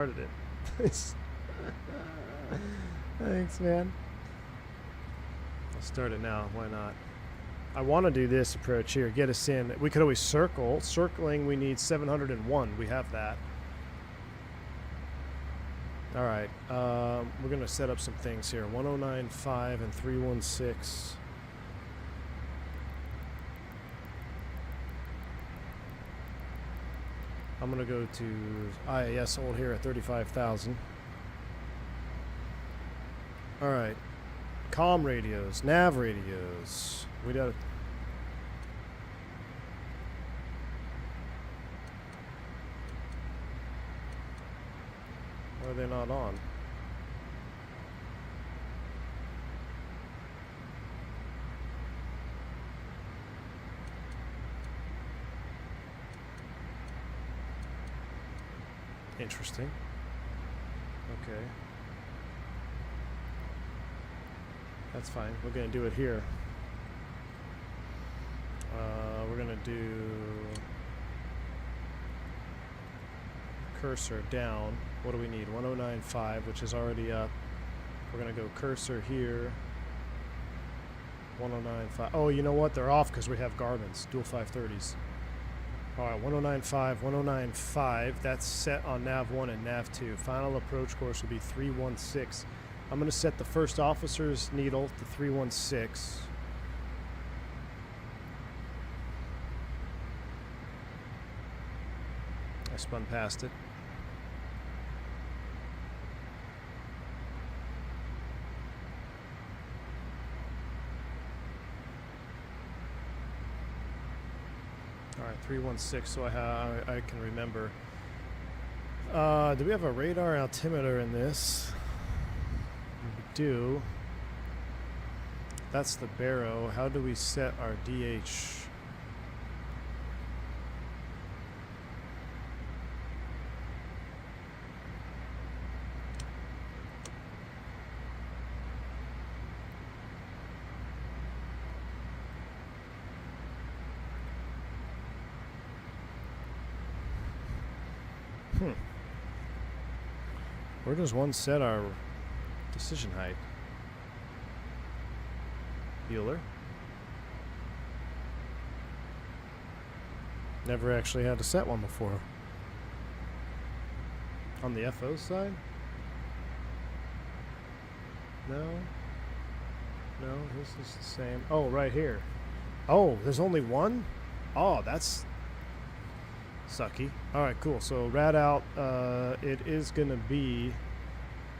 started it. Thanks, man. I'll start it now. Why not? I want to do this approach here. Get us in. We could always circle. Circling, we need 701. We have that. All right. We're going to set up some things here. 1095 and 316. I'm going to go to IAS hold here at 35,000. All right. Comm radios, nav radios. We got. Why are they not on? Interesting. Okay. That's fine. We're going to do it here. We're going to do cursor down. What do we need? 1095, which is already up. We're going to go cursor here. 1095. Oh, you know what? They're off because we have Garmin's, dual 530s. All right, 1095, 1095. That's set on nav 1 and nav 2. Final approach course will be 316. I'm going to set the first officer's needle to 316. I spun past it. All right, 316, so I can remember. Do we have a radar altimeter in this? We do. That's the Barrow. How do we set our DH? Where does one set our decision height? Bueller. Never actually had to set one before. On the FO side? No. No, this is the same. Oh, right here. Oh, there's only one? Oh, that's sucky. All right, cool. So rad out, it is going to be,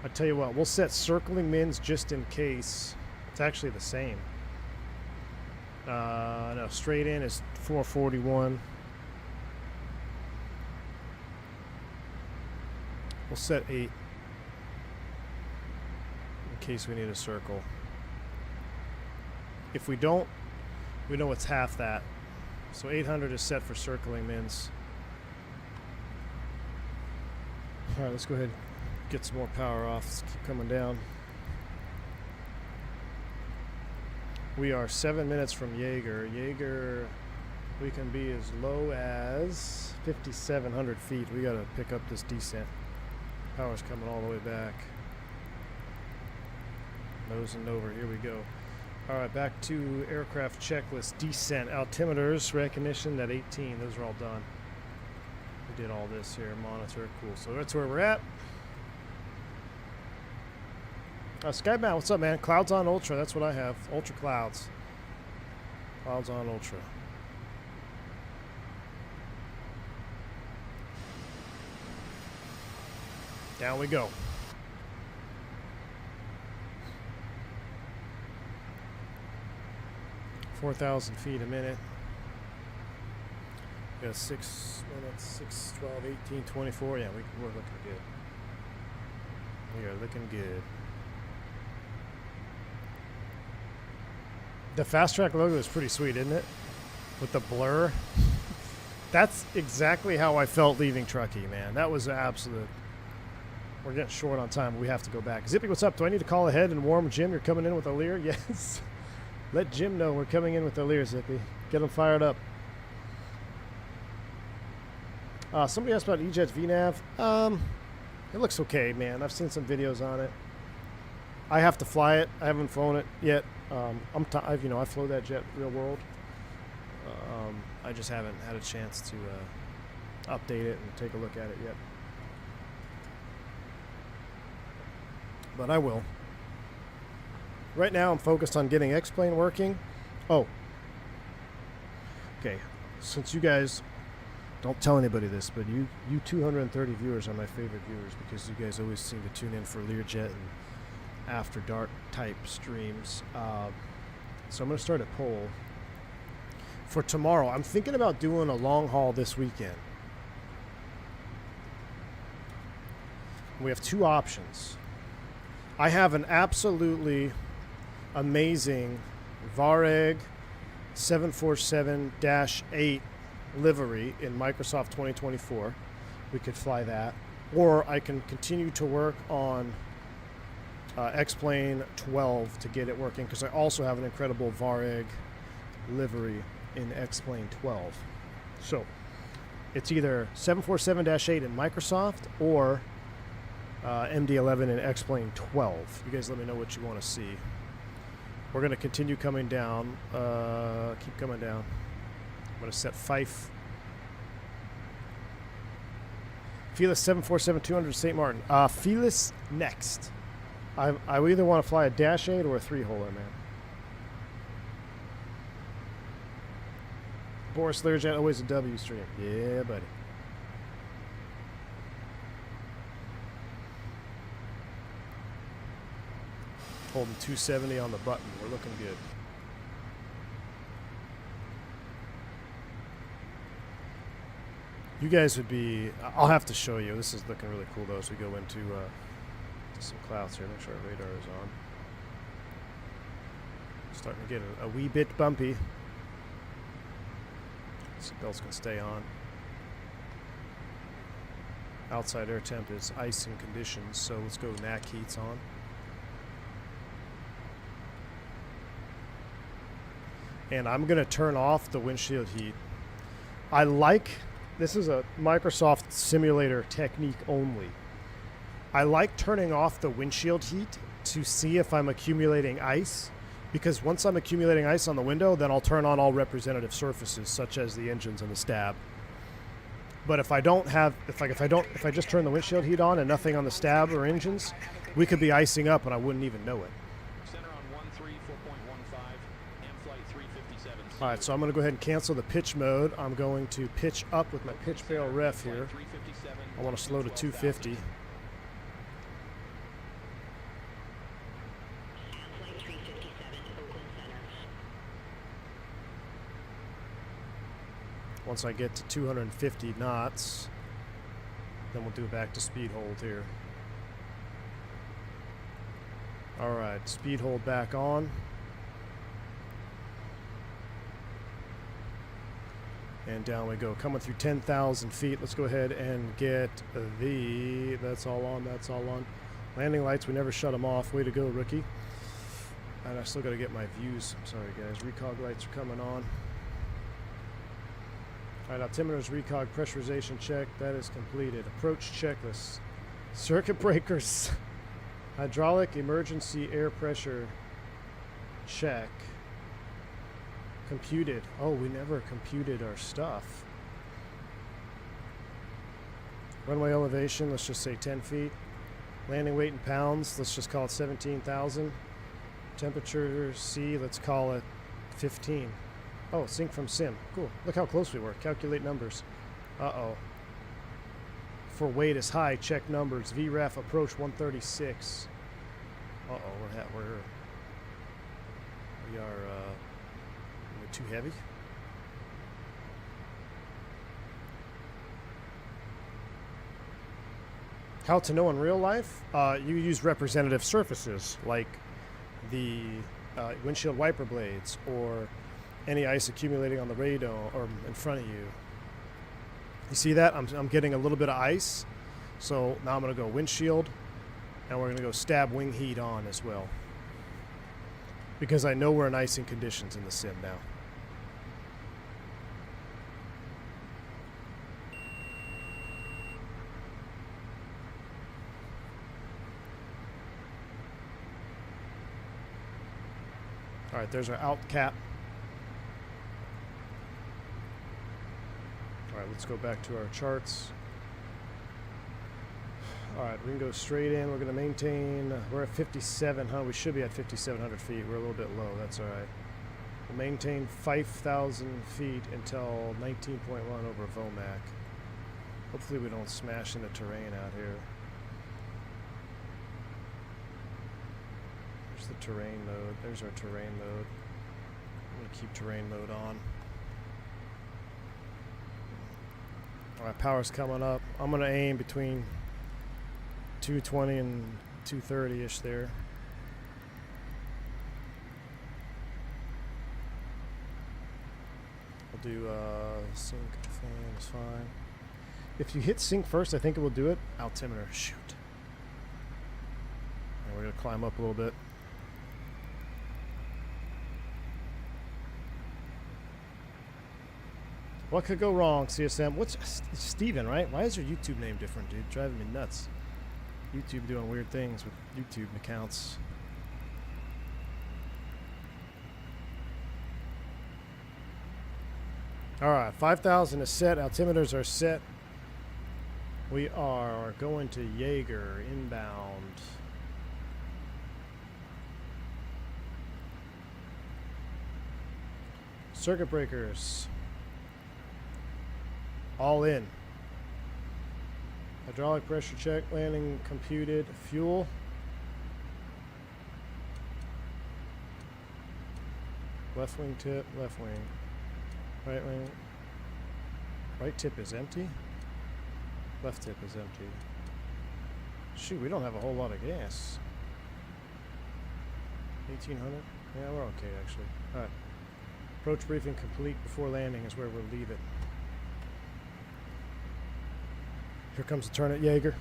I tell you what, we'll set circling mins just in case. It's actually the same. No, straight in is 441. We'll set 8 in case we need a circle. If we don't, we know it's half that. So 800 is set for circling mins. All right, let's go ahead and get some more power off. Let's keep coming down. We are 7 minutes from Jaeger. Jaeger, we can be as low as 5,700 feet. We got to pick up this descent. Power's coming all the way back. Nosing over. Here we go. All right, back to aircraft checklist. Descent. Altimeters, recognition at 18. Those are all done. We did all this here. Monitor. Cool. So that's where we're at. Skybound, what's up, man? Clouds on Ultra. That's what I have. Ultra clouds. Clouds on Ultra. Down we go. $4,000 feet a minute. We got 6 minutes, 6, 12, 18, 24. Yeah, we're looking good. We are looking good. The Fast Track logo is pretty sweet, isn't it? With the blur. That's exactly how I felt leaving Truckee, man. That was absolute. We're getting short on time, but we have to go back. Zippy, what's up? Do I need to call ahead and warn Jim you're coming in with a Lear? Yes. Let Jim know we're coming in with the Lear, Zippy. Get him fired up. Somebody asked about E-Jet's VNAV. It looks okay, man. I've seen some videos on it. I have to fly it. I haven't flown it yet. I flew that jet real world. I just haven't had a chance to update it and take a look at it yet. But I will. Right now I'm focused on getting X-Plane working. Oh. Okay. Since you guys don't tell anybody this, but you 230 viewers are my favorite viewers because you guys always seem to tune in for Learjet and After Dark type streams. So I'm going to start a poll for tomorrow. I'm thinking about doing a long haul this weekend. We have two options. I have an absolutely amazing Varig 747-8 livery in Microsoft 2024. We could fly that. Or I can continue to work on X-Plane 12 to get it working, because I also have an incredible Varig livery in X-Plane 12. So it's either 747-8 in Microsoft or MD-11 in X-Plane 12. You guys let me know what you want to see. We're going to continue coming down. Keep coming down. I'm going to set Fife. Felis 747-200 St. Martin. Felis next. I either want to fly a Dash 8 or a 3-holer, man. Boris Learjet, always a W stream. Yeah, buddy. Holding 270 on the button. We're looking good. You guys would be... I'll have to show you. This is looking really cool, though, as we go into some clouds here. Make sure our radar is on. Starting to get a wee bit bumpy. Seatbelts can stay on. Outside air temp is icing conditions, so let's go NAC heats on. And I'm going to turn off the windshield heat. This is a Microsoft simulator technique only. I like turning off the windshield heat to see if I'm accumulating ice, because once I'm accumulating ice on the window, then I'll turn on all representative surfaces, such as the engines and the stab. But if I just turn the windshield heat on and nothing on the stab or engines, we could be icing up and I wouldn't even know it. All right, so I'm going to go ahead and cancel the pitch mode. I'm going to pitch up with my pitch barrel ref here. I want to slow to 250. Once I get to 250 knots, then we'll do it back to speed hold here. All right, speed hold back on. And down we go, coming through 10,000 feet. Let's go ahead and get that's all on. Landing lights, we never shut them off. Way to go, rookie. And I still got to get my views. I'm sorry, guys. Recog lights are coming on. All right, altimeter's recog pressurization check. That is completed. Approach checklist. Circuit breakers. Hydraulic emergency air pressure check. Computed. Oh, we never computed our stuff. Runway elevation, let's just say 10 feet. Landing weight in pounds, let's just call it 17,000. Temperature C, let's call it 15. Oh, sync from sim. Cool. Look how close we were. Calculate numbers. Uh-oh. For weight is high, check numbers. VRAF approach 136. Uh-oh, we are too heavy. How to know in real life? You use representative surfaces like the windshield wiper blades or any ice accumulating on the radar or in front of you. You see that? I'm getting a little bit of ice. So now I'm going to go windshield and we're going to go stab wing heat on as well, because I know we're in icing conditions in the sim now. All right, there's our out cap. All right, let's go back to our charts. All right, we can go straight in. We're going to maintain. We're at 5700. We should be at 5,700 feet. We're a little bit low. That's all right. We'll maintain 5,000 feet until 19.1 over Vomac. Hopefully we don't smash into terrain out here. There's the terrain mode. There's our terrain mode. I'm going to keep terrain mode on. All right, power's coming up. I'm going to aim between 220 and 230-ish there. I'll do sync fan is fine. If you hit sync first, I think it will do it. Altimeter, shoot. And we're going to climb up a little bit. What could go wrong, CSM? What's Steven, right? Why is your YouTube name different, dude? Driving me nuts. YouTube doing weird things with YouTube accounts. All right, 5,000 is set. Altimeters are set. We are going to Jaeger inbound. Circuit breakers. All in. Hydraulic pressure check, landing computed, fuel. Left wing tip, left wing. Right wing. Right tip is empty. Left tip is empty. Shoot, we don't have a whole lot of gas. 1,800? Yeah, we're okay actually. Alright. Approach briefing complete before landing is where we'll leave it. Here comes the turn at Jaeger.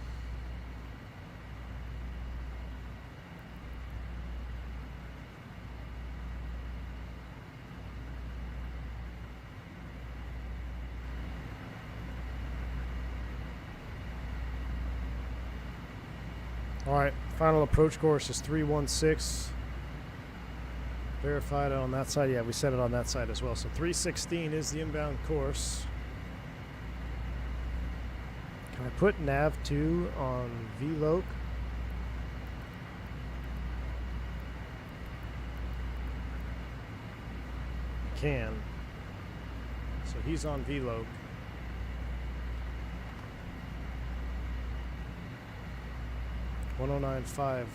All right, final approach course is 316. Verified on that side. Yeah, we set it on that side as well. So 316 is the inbound course. Can I put nav2 on VLOC? Can. So he's on VLOC. $109.5.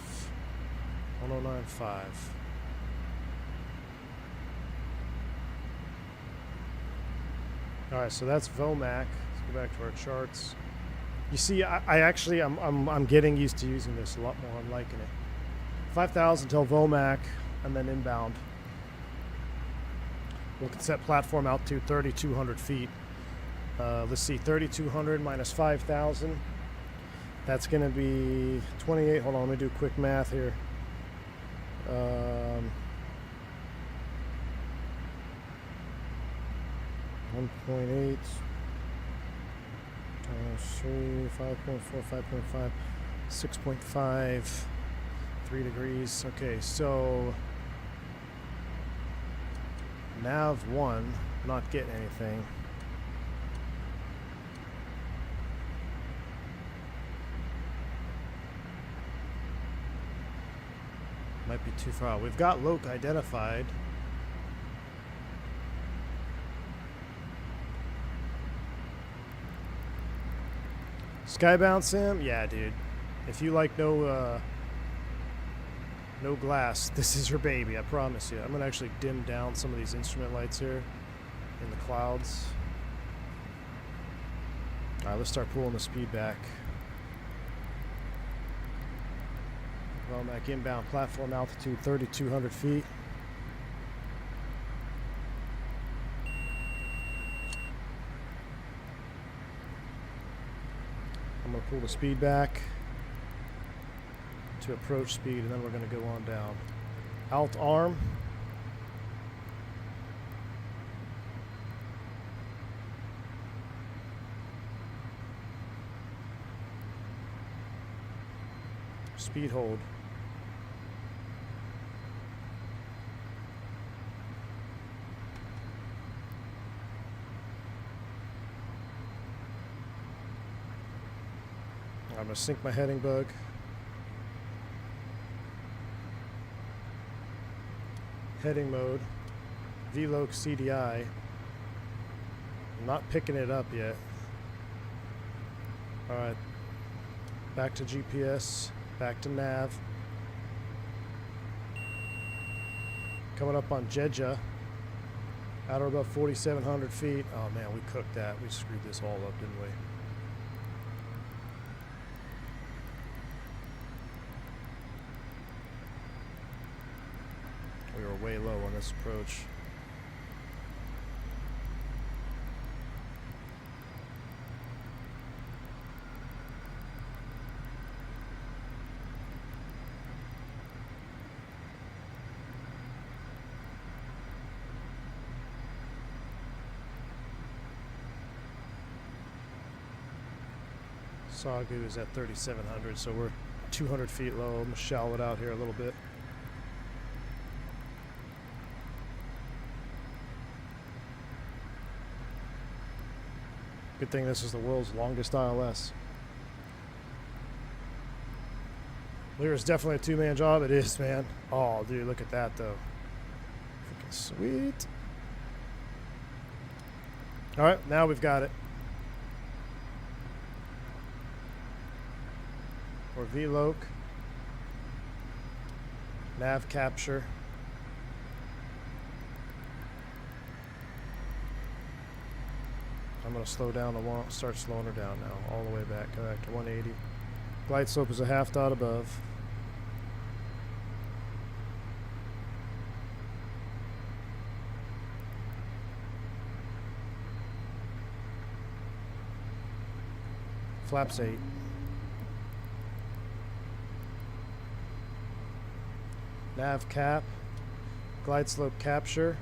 $109.5. All right, so that's Vomac. Let's go back to our charts. You see, I'm getting used to using this a lot more. I'm liking it. 5,000 till Vomac, and then inbound. We'll set platform out to 3,200 feet. Let's see, 3,200 minus 5,000. That's going to be 28. Hold on, let me do quick math here. 1.8 times 3, 5.4, 5.5, 6.5, 3 degrees. Okay, so nav 1, not getting anything. Might be too far. We've got Loc identified. Skybound sim? Yeah, dude. If you like no glass, this is your baby, I promise you. I'm gonna actually dim down some of these instrument lights here in the clouds. Alright, let's start pulling the speed back. Vomac inbound, platform altitude 3,200 feet. I'm going to pull the speed back to approach speed, and then we're going to go on down. Alt arm. Speed hold. I'm going to sync my heading bug. Heading mode. VLOC CDI. I'm not picking it up yet. Alright. Back to GPS. Back to nav. Coming up on Jeddah. Out of about 4,700 feet. Oh man, we cooked that. We screwed this all up, didn't we? We were way low on this approach. Sagu is at 3,700, so we're 200 feet low. I'm gonna shallow it out here a little bit. Good thing this is the world's longest ILS. Lear is definitely a two-man job. It is, man. Oh, dude, look at that, though. Freaking sweet. All right, now we've got it. Or VLOC. Nav capture. I'm going to slow down start slowing her down now, all the way back. Go back to 180. Glide slope is a half dot above. Flaps 8. Nav cap. Glide slope capture.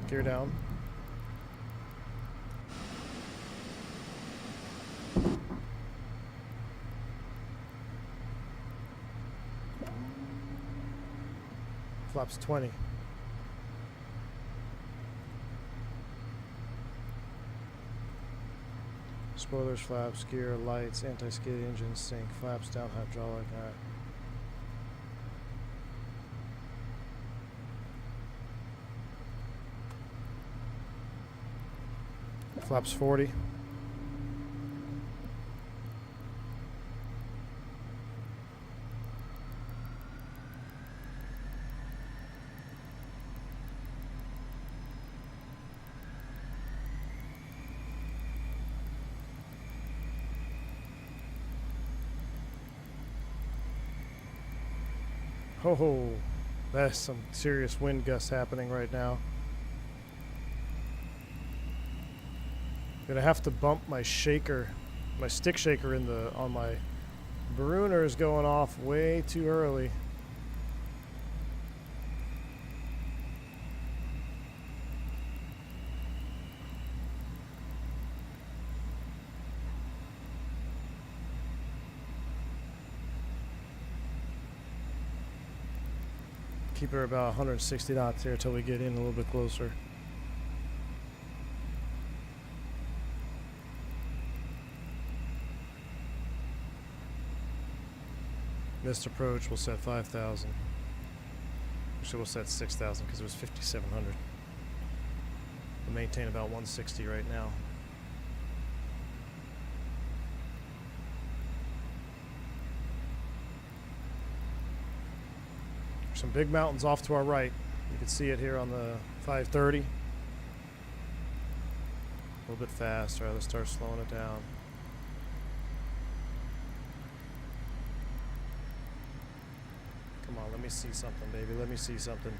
Gear down. Flaps 20. Spoilers, flaps, gear, lights, anti-skid, engine, sync, flaps down, hydraulic. Alright. Flaps 40. Oh, that's some serious wind gusts happening right now. Gonna have to bump my shaker, my stick shaker on my Barooner is going off way too early. Keep her about 160 knots here until we get in a little bit closer. Missed approach, we'll set 5,000. Actually, we'll set 6,000 because it was 5,700. We'll maintain about 160 right now. Some big mountains off to our right. You can see it here on the 530. A little bit fast. All right, let's start slowing it down. Come on, let me see something, baby. Let me see something.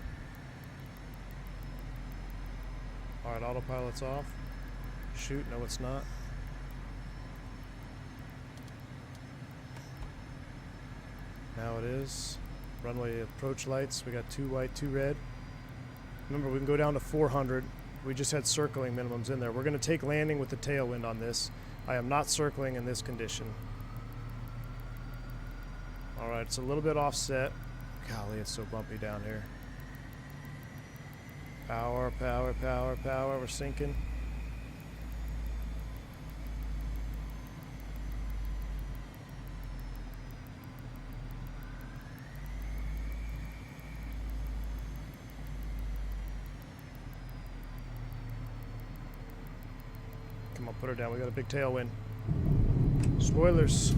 All right, autopilot's off. Shoot, no it's not. Now it is. Runway approach lights. We got 2 white, 2 red. Remember, we can go down to 400. We just had circling minimums in there. We're going to take landing with the tailwind on this. I am not circling in this condition. All right, it's a little bit offset. Golly, it's so bumpy down here. Power, power, power, power. We're sinking. Come on, put her down. We got a big tailwind. Spoilers.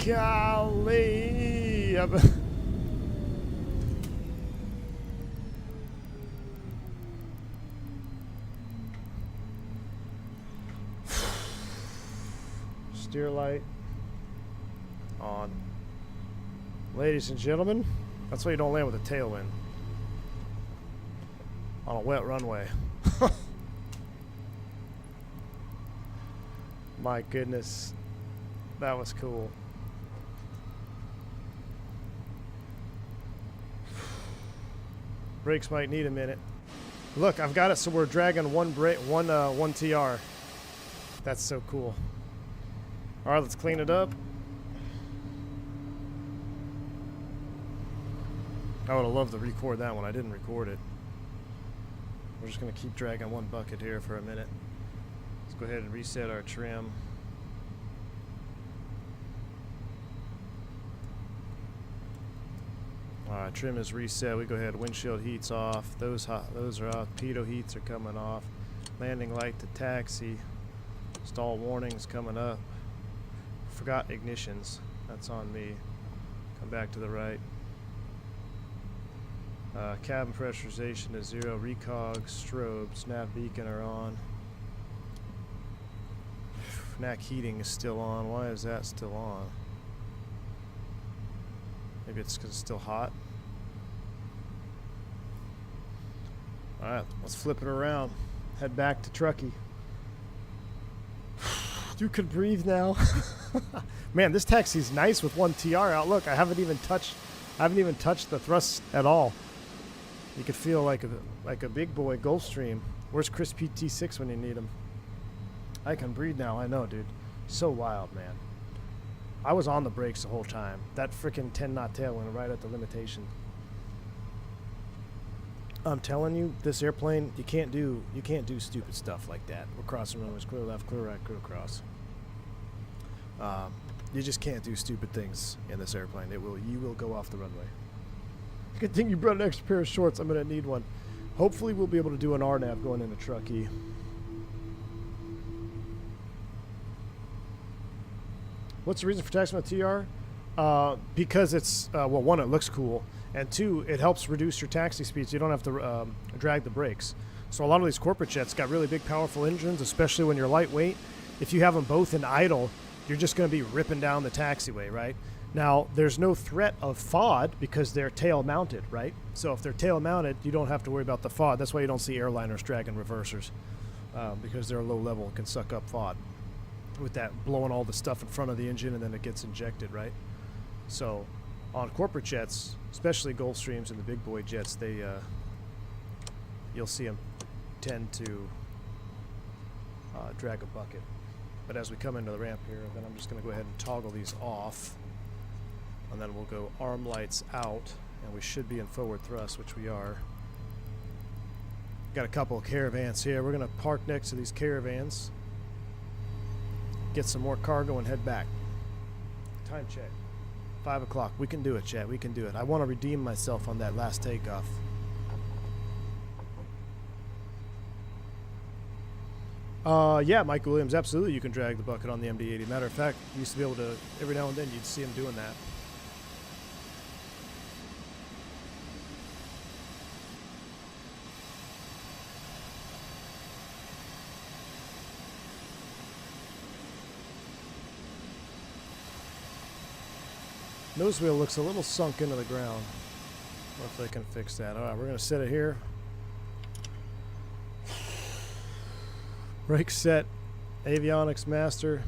Golly. Steer light on. Ladies and gentlemen, that's why you don't land with a tailwind on a wet runway. My goodness, that was cool. Brakes might need a minute. Look, I've got it so we're dragging one TR. That's so cool. All right, let's clean it up. I would have loved to record that one. I didn't record it. We're just going to keep dragging one bucket here for a minute. Let's go ahead and reset our trim. Alright, trim is reset. We go ahead, windshield heats off. Those are off. Pitot heats are coming off. Landing light to taxi. Stall warnings coming up. Forgot ignitions. That's on me. Come back to the right. Cabin pressurization is 0. Recog, strobes, nav beacon are on. NAC heating is still on. Why is that still on? Maybe it's because it's still hot. Alright, let's flip it around. Head back to Truckee. You can breathe now. Man, this taxi's nice with one TR out. Look, I haven't even touched the thrust at all. You could feel like a big boy Gulfstream. Where's Chris PT6 when you need him? I can breathe now. I know, dude. So wild, man. I was on the brakes the whole time. That freaking 10-knot tailwind right at the limitation. I'm telling you, this airplane, you can't do stupid stuff like that. We're crossing runways, clear left, clear right, clear across. You just can't do stupid things in this airplane. You will go off the runway. Good thing you brought an extra pair of shorts. I'm gonna need one. Hopefully, we'll be able to do an RNAV going into Truckee. What's the reason for taxing a TR? Because it's, well, one, it looks cool, and two, it helps reduce your taxi speeds. You don't have to drag the brakes. So a lot of these corporate jets got really big, powerful engines, especially when you're lightweight. If you have them both in idle, you're just going to be ripping down the taxiway, right? Now, there's no threat of FOD because they're tail-mounted, right? So if they're tail-mounted, you don't have to worry about the FOD. That's why you don't see airliners dragging reversers, because they're low level and can suck up FOD. With that blowing all the stuff in front of the engine and then it gets injected, right? So on corporate jets, especially Gulfstreams and the big boy jets, they you'll see them tend to drag a bucket. But as we come into the ramp here, then I'm just going to go ahead and toggle these off, and then we'll go arm lights out, and we should be in forward thrust, which we are. Got a couple of caravans here. We're going to park next to these caravans, get some more cargo, and head back. Time check. 5 o'clock. We can do it, chat. We can do it. I want to redeem myself on that last takeoff. Yeah, Mike Williams, absolutely you can drag the bucket on the MD-80. Matter of fact, you used to be able to, every now and then you'd see him doing that. Nose wheel looks a little sunk into the ground. I wonder if they can fix that. Alright, we're going to set it here. Brake set. Avionics master.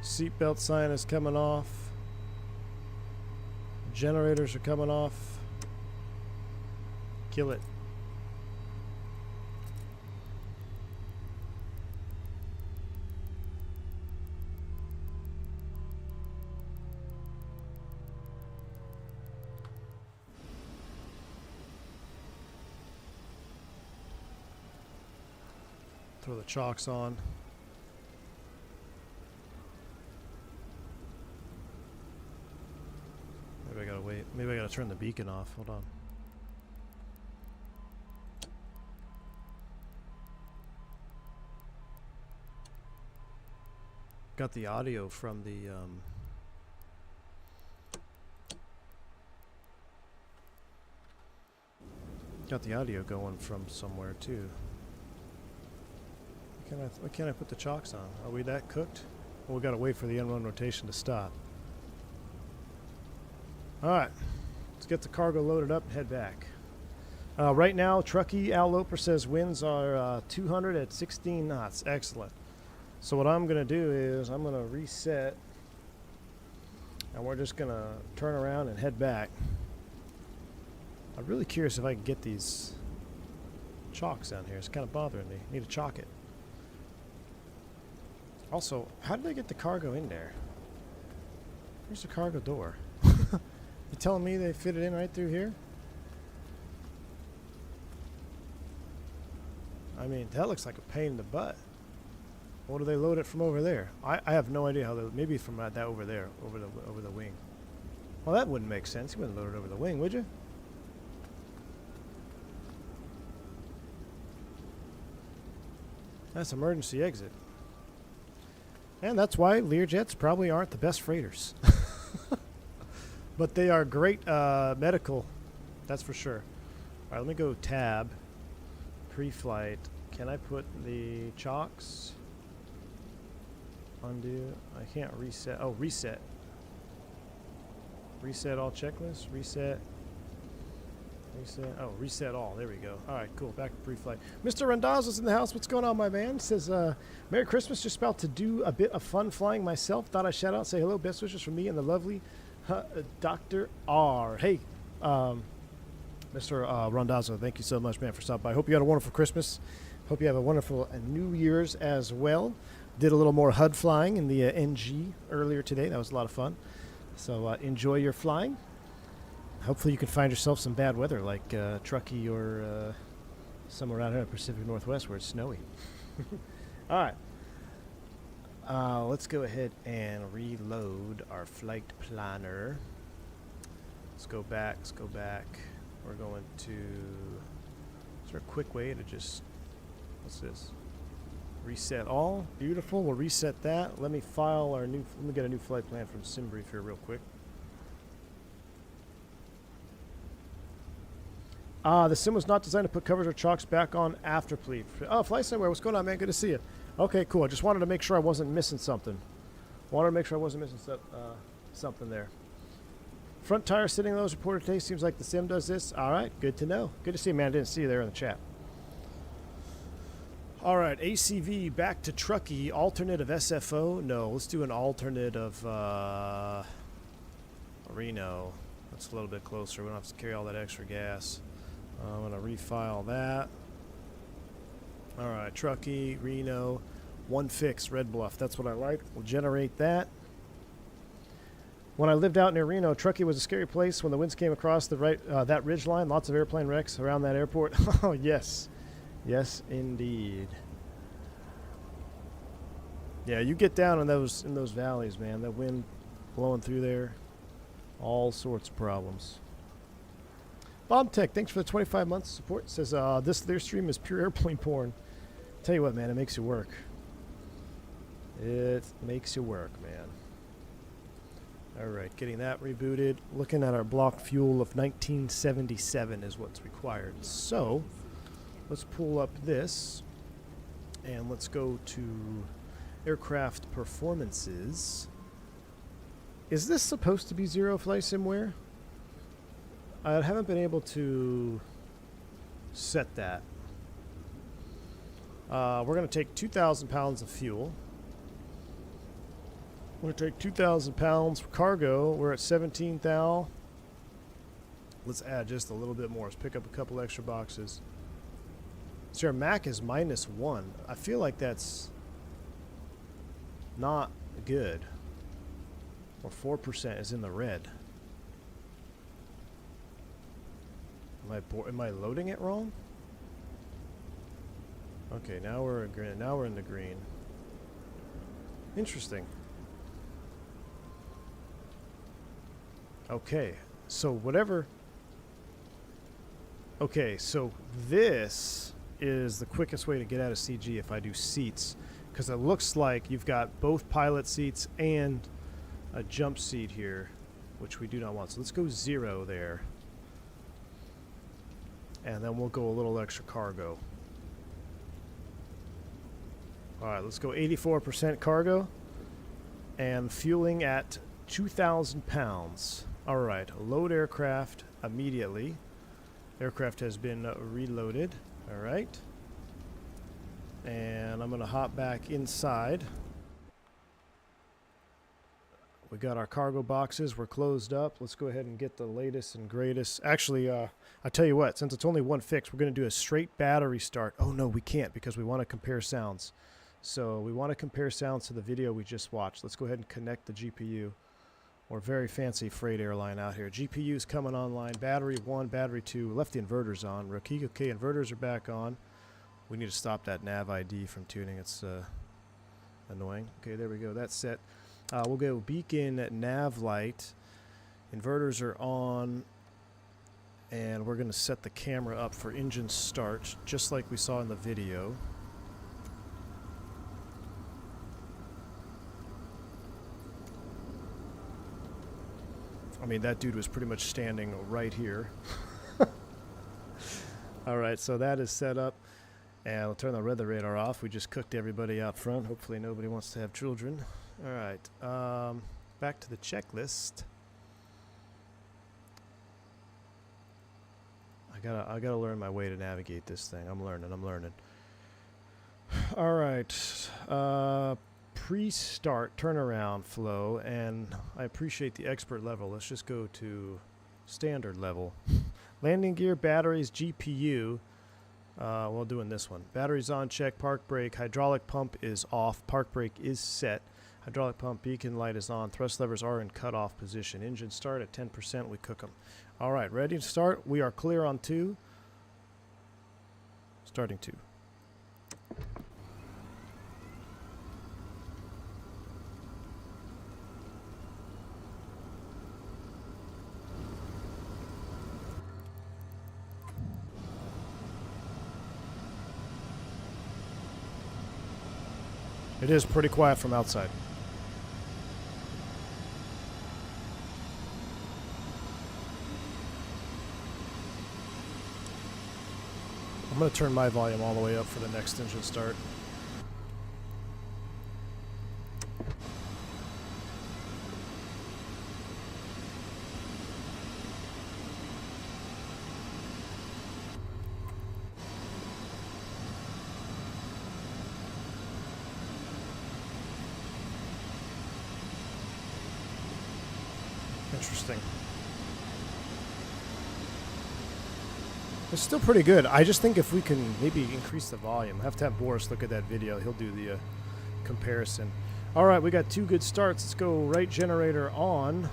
Seatbelt sign is coming off. Generators are coming off. Kill it. Throw the chocks on. Maybe I gotta wait. Maybe I gotta turn the beacon off. Hold on. Got the audio from the got the audio going from somewhere too. Why can't I put the chocks on? Are we that cooked? Well, we gotta wait for the end run rotation to stop. Alright, let's get the cargo loaded up and head back. Right now, Truckee Al Loper says winds are 200 at 16 knots. Excellent. So what I'm going to do is I'm going to reset, and we're just going to turn around and head back. I'm really curious if I can get these chocks down here. It's kind of bothering me. Need to chalk it. Also, how did I get the cargo in there? Where's the cargo door? You telling me they fit it in right through here? I mean, that looks like a pain in the butt. Or do they load it from over there? I have no idea how they... Maybe from that over there, over the wing. Well, that wouldn't make sense. You wouldn't load it over the wing, would you? That's emergency exit. And that's why Learjets probably aren't the best freighters. But they are great medical. That's for sure. All right, let me go tab. Pre-flight. Can I put the chocks? Undo. I can't reset. Oh, reset. Reset all checklists. Reset. Reset. Oh, reset all. There we go. All right, cool. Back to pre-flight. Mr. Randazzo's in the house. What's going on, my man? Says, Merry Christmas. Just about to do a bit of fun flying myself. Thought I'd shout out, say hello. Best wishes from me and the lovely Dr. R. Hey, Mr. Randazzo, thank you so much, man, for stopping by. Hope you had a wonderful Christmas. Hope you have a wonderful New Year's as well. Did a little more HUD flying in the NG earlier today. That was a lot of fun. So enjoy your flying. Hopefully you can find yourself some bad weather like Truckee or somewhere around here in the Pacific Northwest where it's snowy. All right. Let's go ahead and reload our flight planner. Let's go back. Let's go back. We're going to... Is there a quick way to just... What's this? Reset all. Beautiful. We'll reset that. Let me file our new... Let me get a new flight plan from SimBrief here real quick. The sim was not designed to put covers or chocks back on after pleat. Oh, Flight Somewhere. What's going on, man? Good to see you. Okay, cool. I just wanted to make sure I wasn't missing something. Something there. Front tire sitting low as reported today. Seems like the sim does this. All right, good to know. Good to see you, man. I didn't see you there in the chat. All right, ACV back to Truckee. Alternate of SFO? No, let's do an alternate of Reno. That's a little bit closer. We don't have to carry all that extra gas. I'm going to refile that. All right, Truckee, Reno, one fix, Red Bluff. That's what I like. We'll generate that. When I lived out near Reno, Truckee was a scary place when the winds came across the that ridge line. Lots of airplane wrecks around that airport. Oh, yes. Yes, indeed. Yeah, you get down in those valleys, man. That wind blowing through there. All sorts of problems. Bob Tech, thanks for the 25 months support. Says, this Lear stream is pure airplane porn. Tell you what, man, it makes you work. It makes you work, man. All right, getting that rebooted. Looking at our block fuel of 1977 is what's required. So, let's pull up this, and let's go to aircraft performances. Is this supposed to be zero flight simware? I haven't been able to set that. We're going to take 2,000 pounds of fuel. We're going to take 2,000 pounds for cargo. We're at 17 thou. Let's add just a little bit more. Let's pick up a couple extra boxes. So our MAC is -1. I feel like that's not good. Or 4% is in the red. Am I loading it wrong? Okay, now we're in green. Now we're in the green. Interesting. Okay, so whatever. Okay, so this is the quickest way to get out of CG if I do seats, because it looks like you've got both pilot seats and a jump seat here, which we do not want. So let's go 0 there. And then we'll go a little extra cargo. Alright, let's go 84% cargo. And fueling at 2,000 pounds. Alright, load aircraft immediately. Aircraft has been reloaded. Alright. And I'm going to hop back inside. We got our cargo boxes. We're closed up. Let's go ahead and get the latest and greatest. Actually, I tell you what, since it's only one fix, we're going to do a straight battery start. Oh, no, we can't because we want to compare sounds. So we want to compare sounds to the video we just watched. Let's go ahead and connect the GPU. We're a very fancy freight airline out here. GPU's coming online. Battery 1, battery 2. Left the inverters on. Okay, inverters are back on. We need to stop that nav ID from tuning. It's annoying. Okay, there we go. That's set. We'll go beacon nav light. Inverters are on. And we're going to set the camera up for engine start, just like we saw in the video. I mean, that dude was pretty much standing right here. Alright, so that is set up. And we'll turn the weather radar off. We just cooked everybody out front. Hopefully nobody wants to have children. Alright, back to the checklist. I gotta learn my way to navigate this thing. I'm learning. Alright, pre-start turnaround flow, and I appreciate the expert level. Let's just go to standard level. Landing gear, batteries, GPU. Well, doing this one. Batteries on, check. Park brake. Hydraulic pump is off. Park brake is set. Hydraulic pump beacon light is on. Thrust levers are in cutoff position. Engine start at 10%. We cook them. All right, ready to start. We are clear on 2. Starting 2. It is pretty quiet from outside. I'm going to turn my volume all the way up for the next engine start. Interesting. It's still pretty good. I just think if we can maybe increase the volume. I have to have Boris look at that video. He'll do the comparison. All right, we got 2 good starts. Let's go right generator on.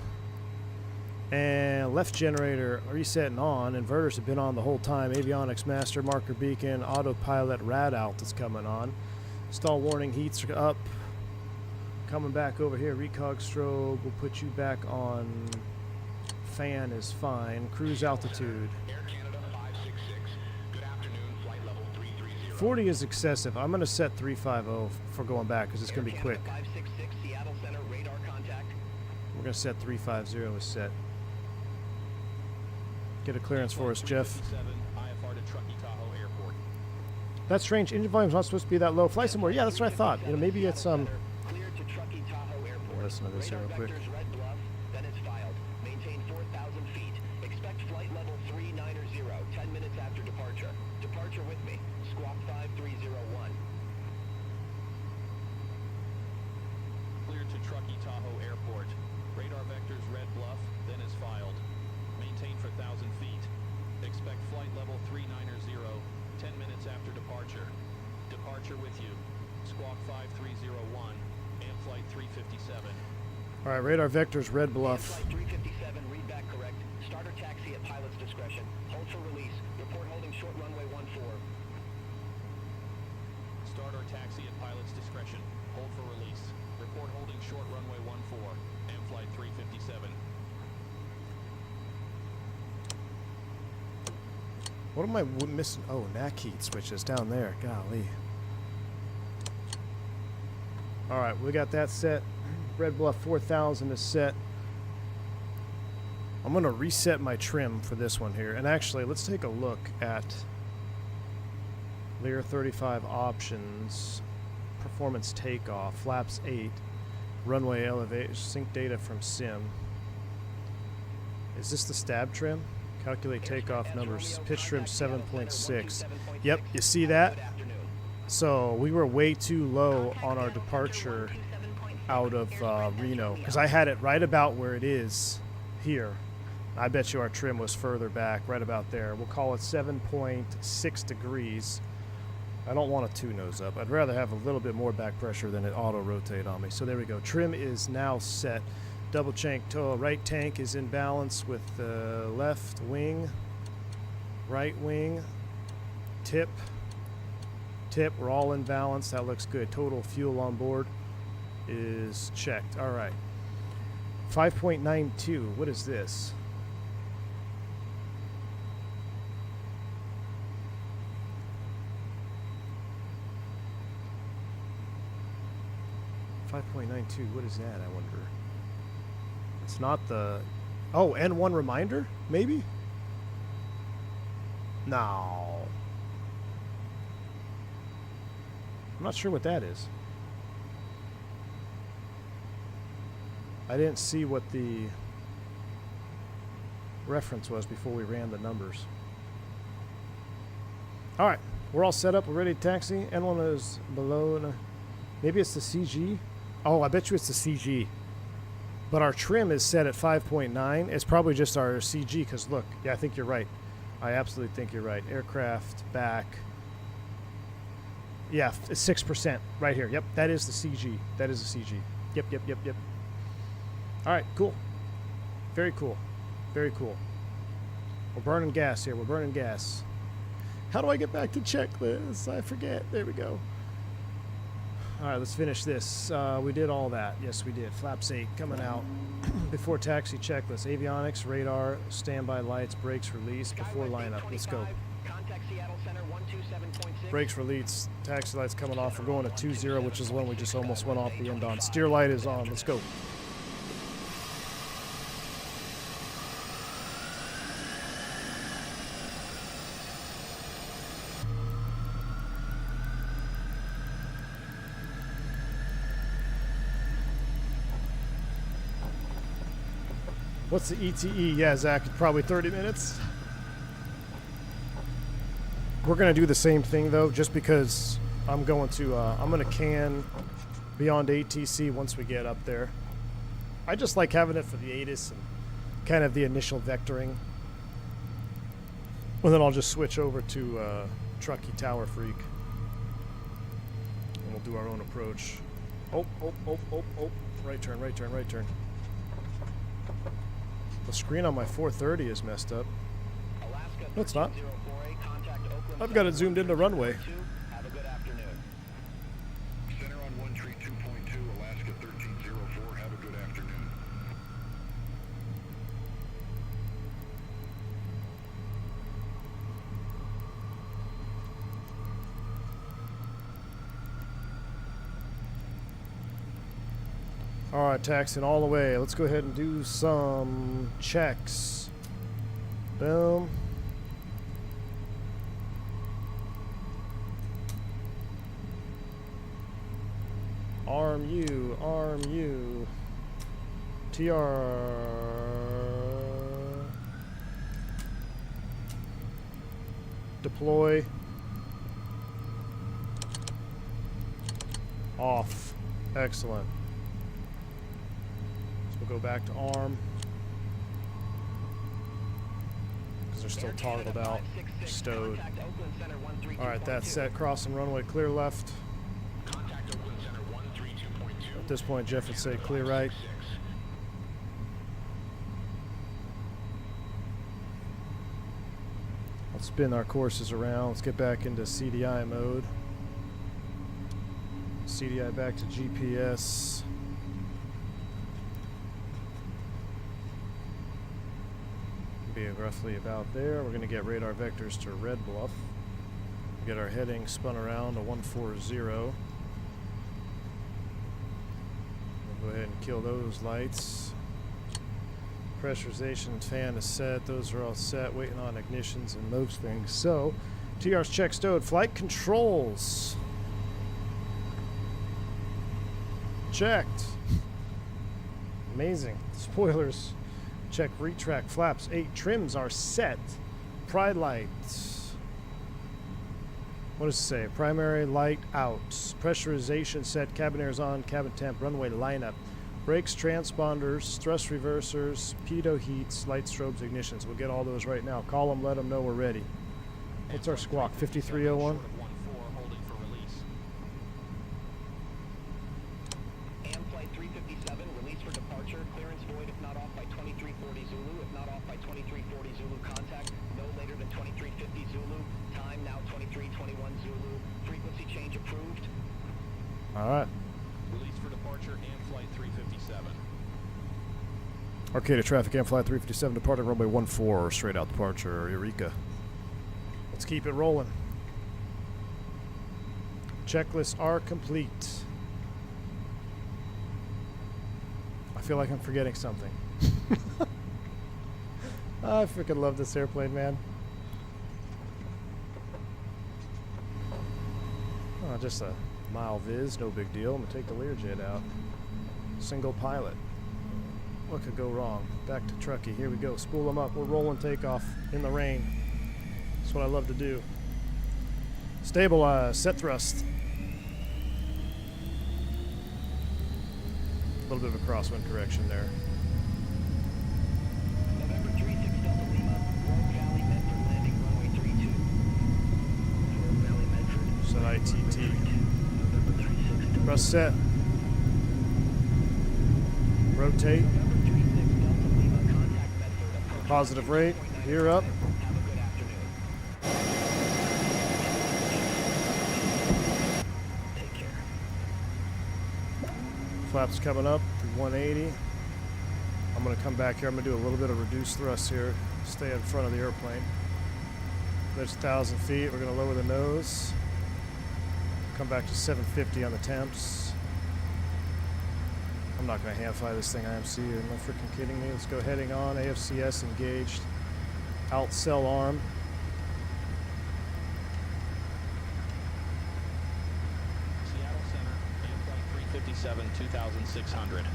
And left generator reset and on. Inverters have been on the whole time. Avionics master, marker beacon, autopilot rad out is coming on. Stall warning heats are up. Coming back over here, recog strobe. We'll put you back on. Fan is fine. Cruise altitude. 40 is excessive. I'm going to set 350 for going back because it's going to be quick. We're going to set 350 is set. Get a clearance for us, Jeff. That's strange. Engine volume's not supposed to be that low. Fly some more. Yeah, that's what I thought. You know, maybe it's listen to this here real quick. All right, radar vectors, red bluff. Flight 357, read back correct. Starter taxi at pilot's discretion. Hold for release. Report holding short runway 14. Start or taxi at pilot's discretion. Hold for release. Report holding short runway 14 and flight 357. What am I missing? Oh, NAC heat switches down there. Golly. All right, we got that set. Red Bluff 4000 is set. I'm going to reset my trim for this one here. And actually, let's take a look at Lear 35 options, performance takeoff, flaps 8, runway elevation, sync data from sim. Is this the stab trim? Calculate takeoff numbers. Pitch trim 7.6. Yep, you see that? So we were way too low on our departure out of Reno because I had it right about where it is here. I bet you our trim was further back, right about there. We'll call it 7.6 degrees. I don't want a two-nose up. I'd rather have a little bit more back pressure than it auto-rotate on me. So there we go. Trim is now set. Double chank toe. Right tank is in balance with the left wing, right wing, tip. We're all in balance. That looks good. Total fuel on board is checked. All right. 5.92. What is this? What is that, I wonder? It's not the... Oh, N1 reminder? Maybe? No. I'm not sure what that is. I didn't see what the reference was before we ran the numbers. All right, we're all set up. We're ready to taxi. N1 is below. Maybe it's the CG. Oh, I bet you it's the CG. But our trim is set at 5.9. It's probably just our CG because look, yeah, I think you're right. I absolutely think you're right. Aircraft back. Yeah, it's 6% right here. Yep, that is the CG. That is the CG. Yep. All right, cool. Very cool. Very cool. We're burning gas here. We're burning gas. How do I get back to checklist? I forget. There we go. All right, let's finish this. We did all that. Yes, we did. Flaps 8 coming out. Before taxi checklist. Avionics, radar, standby lights, brakes release, before lineup. Let's go. Brakes release, taxi lights coming off. We're going to 2-0, which is the one we just almost went off the end on. Steer light is on. Let's go. What's the ETE? Yeah, Zach, probably 30 minutes. We're going to do the same thing, though, just because I'm going to can beyond ATC once we get up there. I just like having it for the ATIS and kind of the initial vectoring. And then I'll just switch over to Truckee Tower Freak. And we'll do our own approach. Oh. Right turn. The screen on my 430 is messed up. No, it's not. I've got it zoomed into runway. Have a good afternoon. Center on 132.2, Alaska 1304. Have a good afternoon. All right, taxiing all the way. Let's go ahead and do some checks. Boom. Arm you. TR. Deploy. Off. Excellent. We'll go back to arm because they're still toggled out, stowed. All right, that's set. Crossing runway, clear left. At this point, Jeff would say clear right. Let's spin our courses around. Let's get back into CDI mode. CDI back to GPS. Be roughly about there. We're going to get radar vectors to Red Bluff. Get our heading spun around to 140. We'll go ahead and kill those lights. Pressurization fan is set. Those are all set. Waiting on ignitions and those things. So, TR's check stowed. Flight controls. Checked. Amazing. Spoilers. Check retract flaps. 8 trims are set. Pride lights. What does it say? Primary light out. Pressurization set. Cabin air is on. Cabin temp. Runway lineup. Brakes, transponders, thrust reversers, pitot heats, light strobes, ignitions. We'll get all those right now. Call them, let them know we're ready. What's our squawk? 5301? AM Flight 357, release for departure. Clearance void if not off by 2340 Zulu. If not off by 2340 Zulu, contact no later than 2350 Zulu. Time now 2321 Zulu. Frequency change approved. All right. Release for departure, AM Flight 357. Arcata traffic, AM Flight 357, departing runway 14, straight out departure, Eureka. Let's keep it rolling. Checklists are complete. I feel like I'm forgetting something. I freaking love this airplane, man. Oh, just a mile viz, no big deal. I'm gonna take the Learjet out. Single pilot. What could go wrong? Back to Truckee. Here we go. Spool them up. We're rolling takeoff in the rain. That's what I love to do. Stabilize. Set thrust. A little bit of a crosswind correction there. November 36 Delta Lima, Rogue Valley, Medford landing, runway 32. Rogue Valley, Medford. Set ITT. Press set. Rotate. Positive rate. Gear up. Have a good afternoon. Take care. Flaps coming up to 180. I'm going to come back here. I'm going to do a little bit of reduced thrust here. Stay in front of the airplane. There's 1,000 feet. We're going to lower the nose. Come back to 750 on the temps. I'm not going to hand fly this thing IMC. Are you freaking kidding me? Let's go heading on. AFCS engaged. Out cell arm. Seattle Center, AM Flight 357, 2600.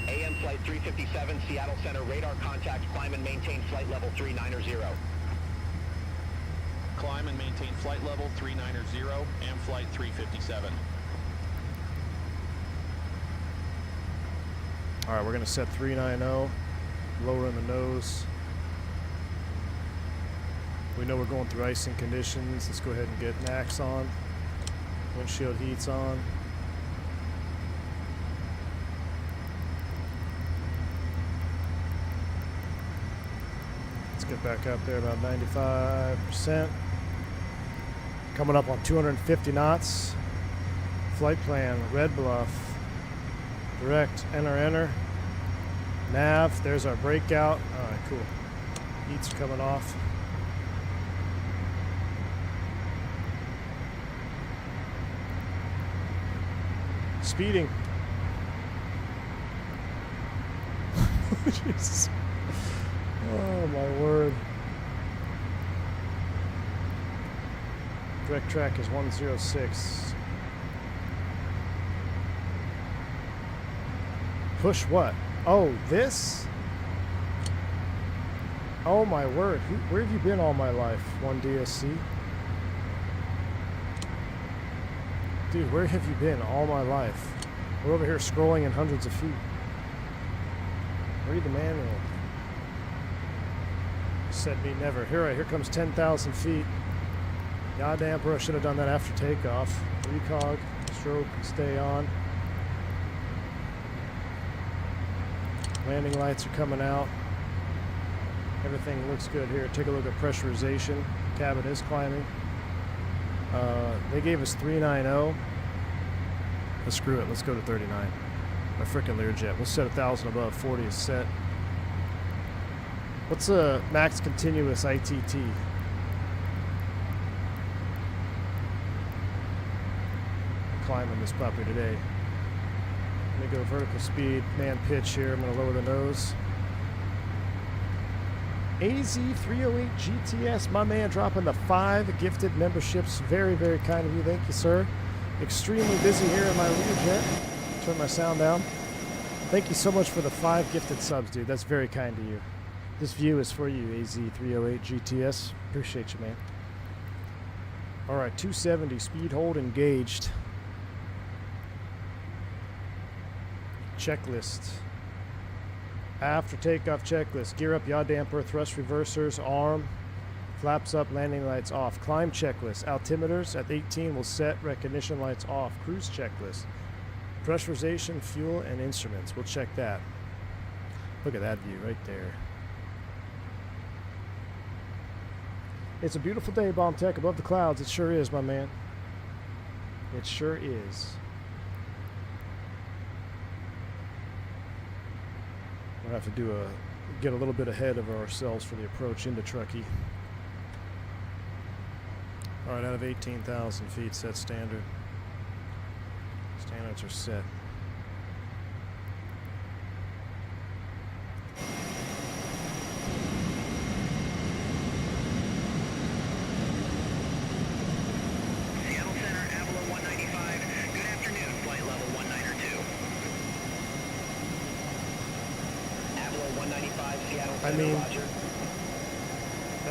AM Flight 357, Seattle Center, radar contact, climb and maintain flight level 390. Climb and maintain flight level 390, AM Flight 357. All right, we're going to set 390. Lowering the nose. We know we're going through icing conditions. Let's go ahead and get NACs on. Windshield heats on. Let's get back up there about 95%. Coming up on 250 knots. Flight plan, Red Bluff. Direct, enter. Nav, there's our breakout. All right, cool. Heats are coming off. Speeding. Jesus. Oh my word. Direct track is 106. Push what? Oh, this? Oh my word. Where have you been all my life? 1DSC? Dude, where have you been all my life? We're over here scrolling in hundreds of feet. Read the manual. Said me never. Here comes 10,000 feet. Goddamn, bro, I should have done that after takeoff. Recog, stroke, stay on. Landing lights are coming out. Everything looks good here. Take a look at pressurization. Cabin is climbing. They gave us 390. Let's screw it. Let's go to 39. My frickin' Learjet. We'll set 1,000 above. 40 is set. What's a max continuous ITT? Climbing this puppy today. Let me go vertical speed, man pitch here. I'm going to lower the nose. AZ308 GTS, my man, dropping the 5 gifted memberships. Very, very kind of you. Thank you, sir. Extremely busy here in my Learjet. Turn my sound down. Thank you so much for the 5 gifted subs, dude. That's very kind to you. This view is for you, AZ308 GTS. Appreciate you, man. All right, 270, speed hold engaged. Checklist. After takeoff checklist. Gear up, yaw damper, thrust reversers, arm, flaps up, landing lights off. Climb checklist. Altimeters at 18 will set, recognition lights off. Cruise checklist. Pressurization, fuel, and instruments. We'll check that. Look at that view right there. It's a beautiful day, Bomb Tech, above the clouds. It sure is, my man. It sure is. We'll have to get a little bit ahead of ourselves for the approach into Truckee. All right, out of 18,000 feet, set standard. Standards are set. Seattle Center, Avalon 195. Good afternoon, flight level 1902. Avalon 195, Seattle Center, I mean, Roger.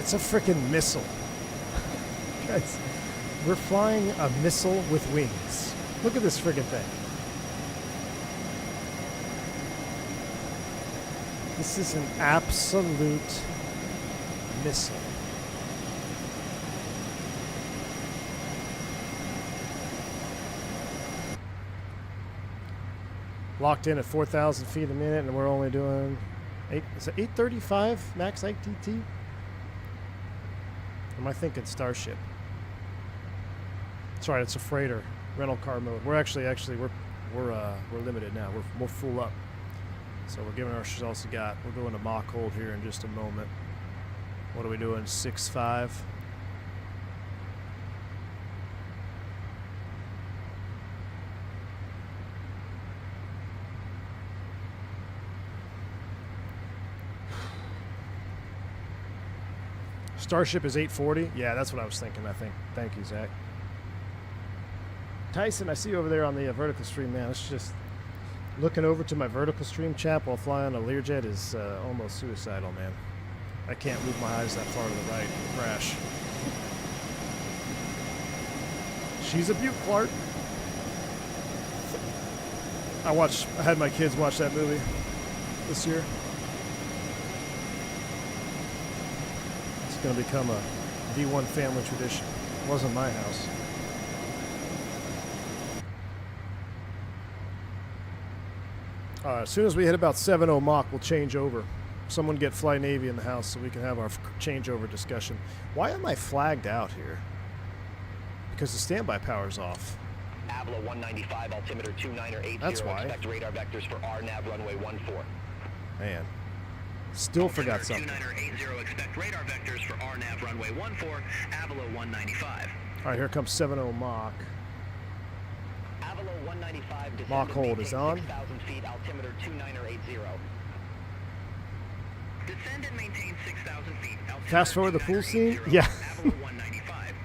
that's a freaking missile. Guys, we're flying a missile with wings. Look at this friggin' thing. This is an absolute missile. Locked in at 4,000 feet a minute, and we're only doing is it 835 max ITT? Am I thinking Starship? Sorry, it's a freighter rental car mode. We're actually we're limited now. We're full up, so we're giving ourselves a got. We're going to mock hold here in just a moment. What are we doing? 6.5. Starship is 840. Yeah, that's what I was thinking. I think. Thank you, Zach. Tyson, I see you over there on the vertical stream, man. It's just looking over to my vertical stream chat while flying a Learjet is almost suicidal, man. I can't move my eyes that far to the right and crash. She's a beaut, Clark. I had my kids watch that movie this year. It's going to become a D1 family tradition. It wasn't my house. As soon as we hit about 7.0 Mach, we'll change over. Someone get Fly Navy in the house so we can have our changeover discussion. Why am I flagged out here? Because the standby power's off. Avila 195, altimeter 2980. That's why. Expect radar vectors for RNAV runway 14. Man. Still forgot something. 2980, expect radar vectors for RNAV runway 14, Avila 195. All right, here comes 7.0 Mach. Avila 195, Mach hold is on. 6,000 feet, altimeter 2980. Descend and maintain 6,000 feet. Fast forward the pool scene? Yeah. Avila 195.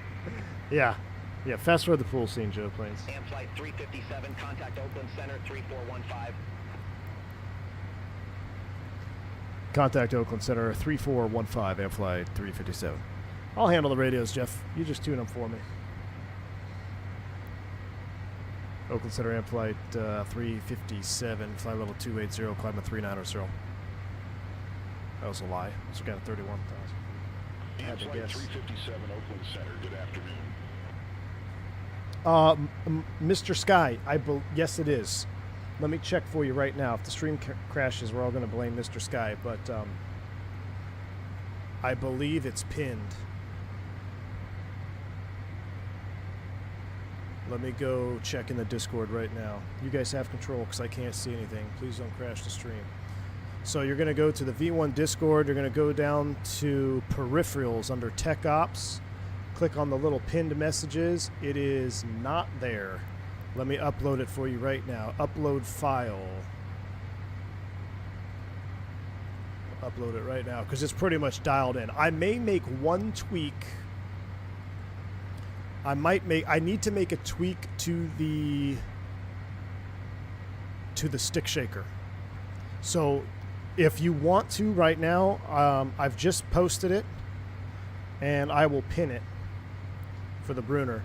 Yeah. Yeah, fast forward the pool scene, Joe Plains. AM flight 357, contact Oakland Center 3415. Contact Oakland Center 3415, air flight 357. I'll handle the radios, Jeff. You just tune them for me. Oakland Center air flight 357, flight level 280, climb at 3900. That was a lie. So we got a 31,000. I had to Flight guess. 357 Oakland Center, good afternoon. Mr. Sky, yes it is. Let me check for you right now. If the stream crashes, we're all going to blame Mr. Sky, but I believe it's pinned. Let me go check in the Discord right now. You guys have control because I can't see anything. Please don't crash the stream. So you're going to go to the V1 Discord. You're going to go down to Peripherals under Tech Ops. Click on the little pinned messages. It is not there. Let me upload it for you right now. Upload file. Upload it right now because it's pretty much dialed in. I may make one tweak. I need to make a tweak to the stick shaker. So if you want to right now, I've just posted it and I will pin it for the Brunner.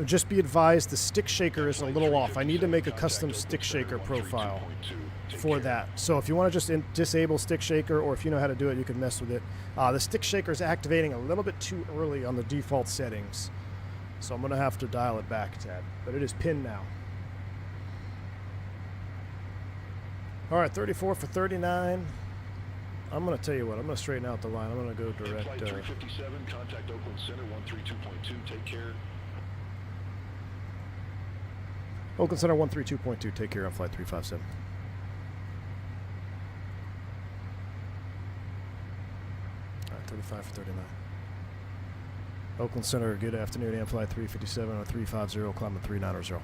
Just be advised the stick shaker is a little off. I need to make a custom stick shaker profile for that. So if you want to just disable stick shaker, or if you know how to do it, you can mess with it. The stick shaker is activating a little bit too early on the default settings. So I'm going to have to dial it back a tad. But it is pinned now. All right, 34 for 39. I'm going to tell you what. I'm going to straighten out the line. I'm going to go direct. Flight 357, contact Oakland Center 132.2. Take care. Oakland Center 132.2. Take care on Flight 357. All right, 35 for 39. Oakland Center, good afternoon. And Flight 357 on 350, climbing 390.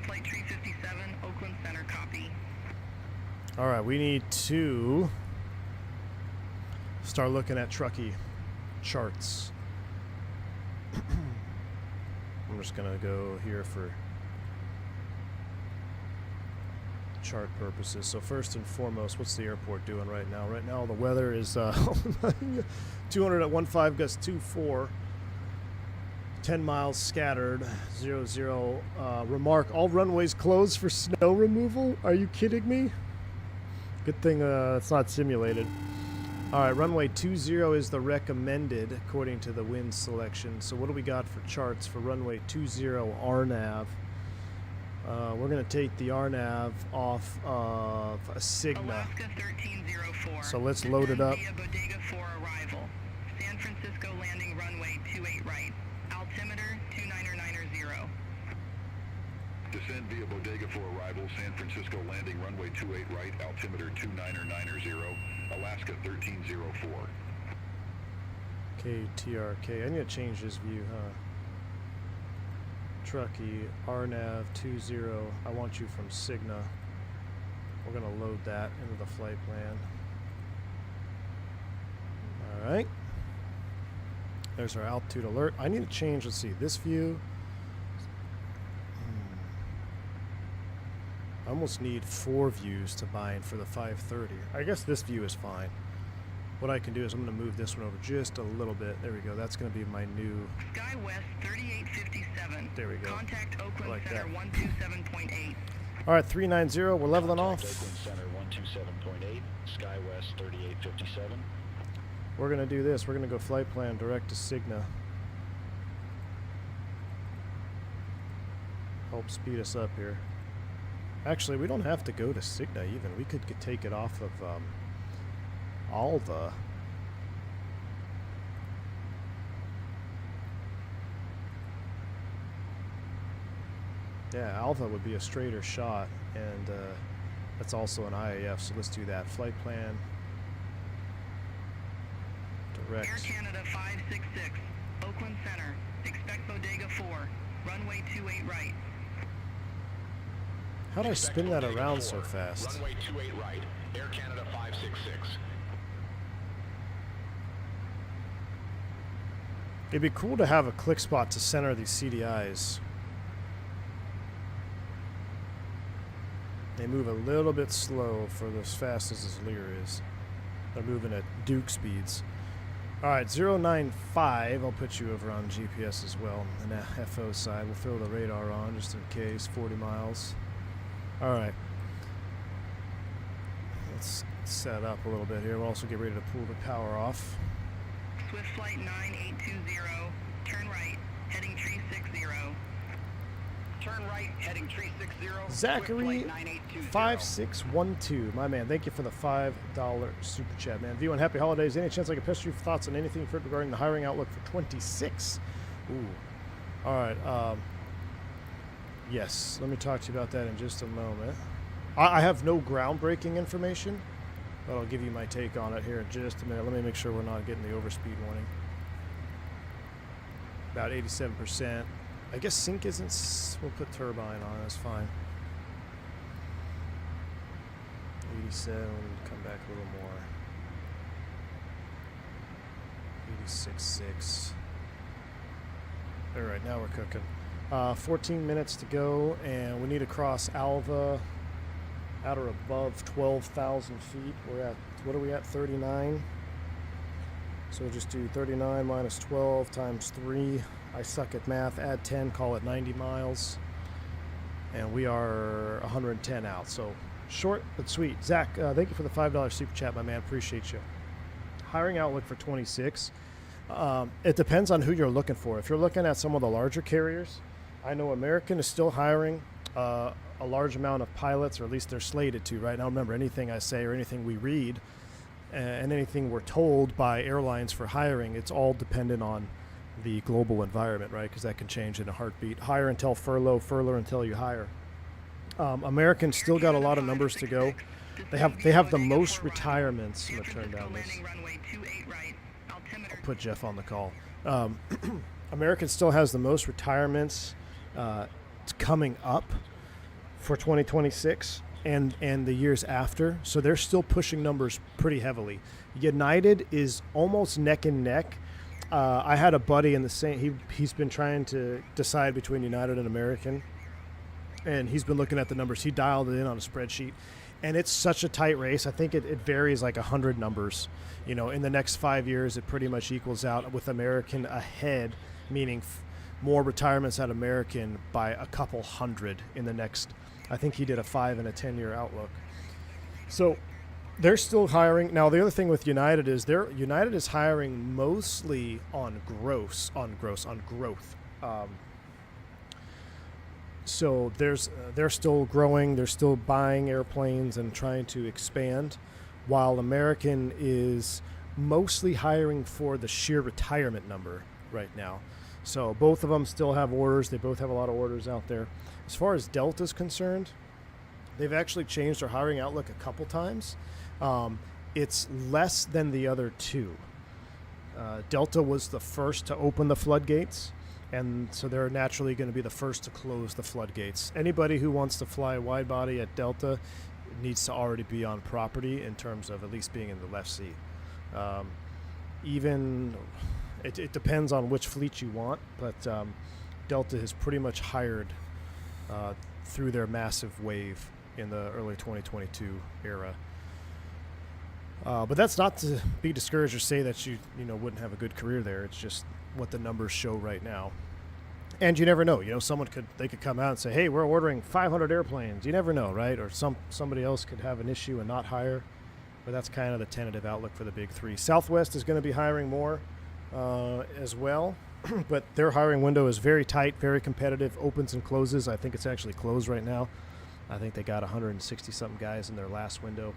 Flight 357, Oakland Center, copy. All right, we need to start looking at Truckee charts. I'm just going to go here for chart purposes. So first and foremost, what's the airport doing right now? Right now, the weather is 200 at 15 gust 24. 10 miles scattered, 00. Remark, all runways closed for snow removal? Are you kidding me? Good thing it's not simulated. All right, runway 20 is the recommended according to the wind selection. So what do we got for charts for runway 20 RNAV? We're going to take the RNAV off of a Cigna. Alaska 1304. So let's load it up. Via Bodega 4 arrival. San Francisco landing runway 28 right. Altimeter 29990. Descend via Bodega for arrival, San Francisco landing runway 28 right, altimeter 29990, Alaska 1304. KTRK. I need to change this view, huh? Truckee, RNAV 20. I want you from Cigna. We're going to load that into the flight plan. All right. There's our altitude alert. I need to change, let's see, this view. I almost need 4 views to bind for the 530. I guess this view is fine. What I can do is I'm going to move this one over just a little bit. There we go. That's going to be my new... Sky West 3857. There we go. Contact Oakland like Center that. 127.8. All right, 390. We're leveling off. Oakland Center 127.8, Sky West 3857. We're going to do this. We're going to go flight plan direct to Cigna. Help speed us up here. Actually, we don't have to go to Cigna even. We could take it off of Alva. Yeah, Alva would be a straighter shot, and that's also an IAF, so let's do that. Flight plan. Direct. Air Canada 566. Oakland Center. Expect Bodega 4. Runway 28 right. How'd I spin that around so fast? Runway 28 right, Air Canada 566. It'd be cool to have a click spot to center these CDIs. They move a little bit slow for as fast as this Lear is. They're moving at Duke speeds. All right, 095. I'll put you over on GPS as well. On the FO side, we'll throw the radar on just in case. 40 miles. All right. Let's set up a little bit here. We'll also get ready to pull the power off. Swift Flight 9820. Turn right. Heading 360. Turn right, heading tree 60. Zachary 5612, my man, thank you for the $5 super chat, man. View and happy holidays. Any chance I could pester you for thoughts on anything you've heard regarding the hiring outlook for 26? Ooh. All right. Yes, let me talk to you about that in just a moment. I have no groundbreaking information, but I'll give you my take on it here in just a minute. Let me make sure we're not getting the overspeed warning. About 87%. I guess sync isn't. We'll put turbine on. That's fine. 87. Come back a little more. 86.6. All right, now we're cooking. 14 minutes to go, and we need to cross Alva at or above 12,000 feet. We're at, what are we at, 39? So we'll just do 39 minus 12 times 3. I suck at math. Add 10, call it 90 miles. And we are 110 out. So short but sweet. Zach, thank you for the $5 super chat, my man. Appreciate you. Hiring outlook for 26. It depends on who you're looking for. If you're looking at some of the larger carriers, I know American is still hiring a large amount of pilots, or at least they're slated to right now. Remember, anything I say or anything we read and anything we're told by airlines for hiring, it's all dependent on the global environment, right? Because that can change in a heartbeat. Hire until furlough, furlough until you hire. American's still got a lot of numbers to go. They have the most retirements. I'm gonna turn down this. I'll put Jeff on the call. American still has the most retirements coming up for 2026 and the years after. So they're still pushing numbers pretty heavily. United is almost neck and neck. I had a buddy in the same. He's been trying to decide between United and American, and he's been looking at the numbers. He dialed it in on a spreadsheet, and it's such a tight race. I think it varies like 100 numbers. You know, in the next 5 years, it pretty much equals out with American ahead, meaning more retirements at American by a couple hundred in the next. I think he did a 5 and a 10-year outlook. So they're still hiring. Now, the other thing with United is United is hiring mostly on growth. So they're still growing. They're still buying airplanes and trying to expand, while American is mostly hiring for the sheer retirement number right now. So both of them still have orders. They both have a lot of orders out there. As far as Delta is concerned, they've actually changed their hiring outlook a couple times. It's less than the other two. Delta was the first to open the floodgates, and so they're naturally going to be the first to close the floodgates. Anybody who wants to fly wide body at Delta needs to already be on property in terms of at least being in the left seat. It depends on which fleet you want, but Delta has pretty much hired through their massive wave in the early 2022 era. But that's not to be discouraged or say that you wouldn't have a good career there. It's just what the numbers show right now. And you never know. They could come out and say, "Hey, we're ordering 500 airplanes." You never know, right? Or somebody else could have an issue and not hire. But that's kind of the tentative outlook for the big three. Southwest is going to be hiring more as well, but their hiring window is very tight, very competitive, opens and closes. I think it's actually closed right now. I think they got 160-something guys in their last window.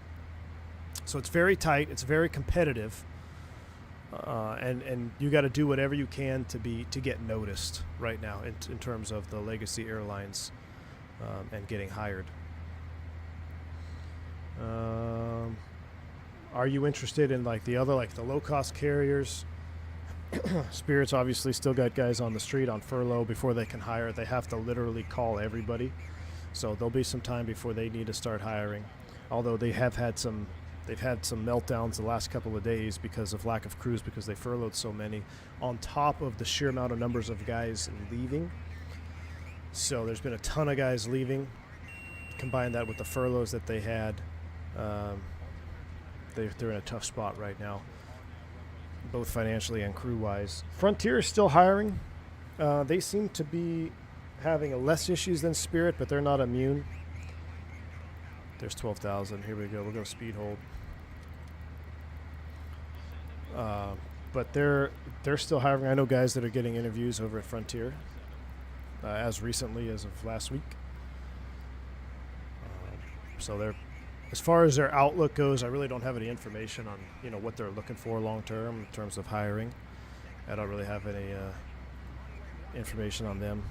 So it's very tight. It's very competitive, and you got to do whatever you can to get noticed right now in terms of the legacy airlines and getting hired. Are you interested in the low cost carriers? Spirit's obviously still got guys on the street on furlough. Before they can hire, they have to literally call everybody. So there'll be some time before they need to start hiring. Although they've had some meltdowns the last couple of days because of lack of crews, because they furloughed so many, on top of the sheer amount of numbers of guys leaving. So there's been a ton of guys leaving. Combine that with the furloughs that they had, they're in a tough spot right now, both financially and crew-wise. Frontier is still hiring. They seem to be having less issues than Spirit, but they're not immune. There's 12,000. Here we go. We'll go speed hold. But they're still hiring. I know guys that are getting interviews over at Frontier. as recently as of last week. So they're, as far as their outlook goes, I really don't have any information on, you know, what they're looking for long term in terms of hiring. I don't really have any information on them.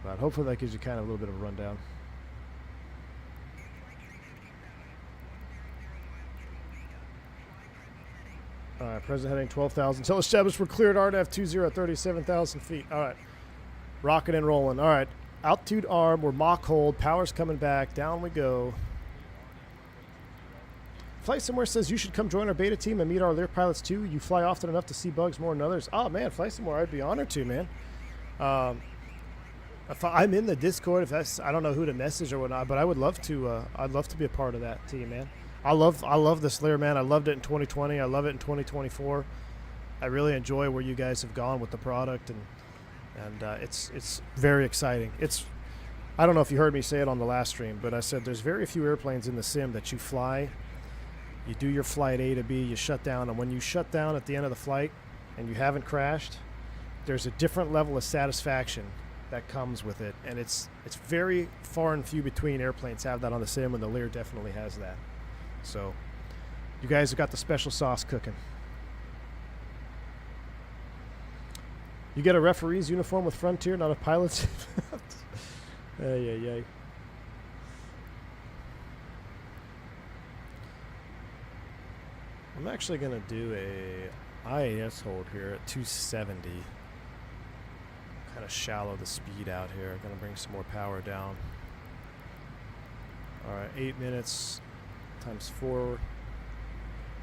But hopefully that gives you kind of a little bit of a rundown. All right, present heading 12,000. Until established, we're cleared RDAF 20 at 37,000 feet. All right, rocking and rolling. All right, altitude arm, we're Mach hold, power's coming back, down we go. Flight Somewhere says you should come join our beta team and meet our Lear pilots too. You fly often enough to see bugs more than others. Oh man, Flight Somewhere, I'd be honored to, man. If I'm in the Discord, if that's, I don't know who to message or whatnot, but I would love to. I'd love to be a part of that team, man. I love this Lear, man. I loved it in 2020. I love it in 2024. I really enjoy where you guys have gone with the product, and it's very exciting. I don't know if you heard me say it on the last stream, but I said there's very few airplanes in the sim that you fly. You do your flight A to B, you shut down, and when you shut down at the end of the flight and you haven't crashed, there's a different level of satisfaction that comes with it, and it's very far and few between airplanes have that on the sim, and the Lear definitely has that. So you guys have got the special sauce cooking. You get a referee's uniform with Frontier, not a pilot's. Ay. I'm actually going to do a IAS hold here at 270. Kind of shallow the speed out here. I'm going to bring some more power down. All right, 8 minutes times 4,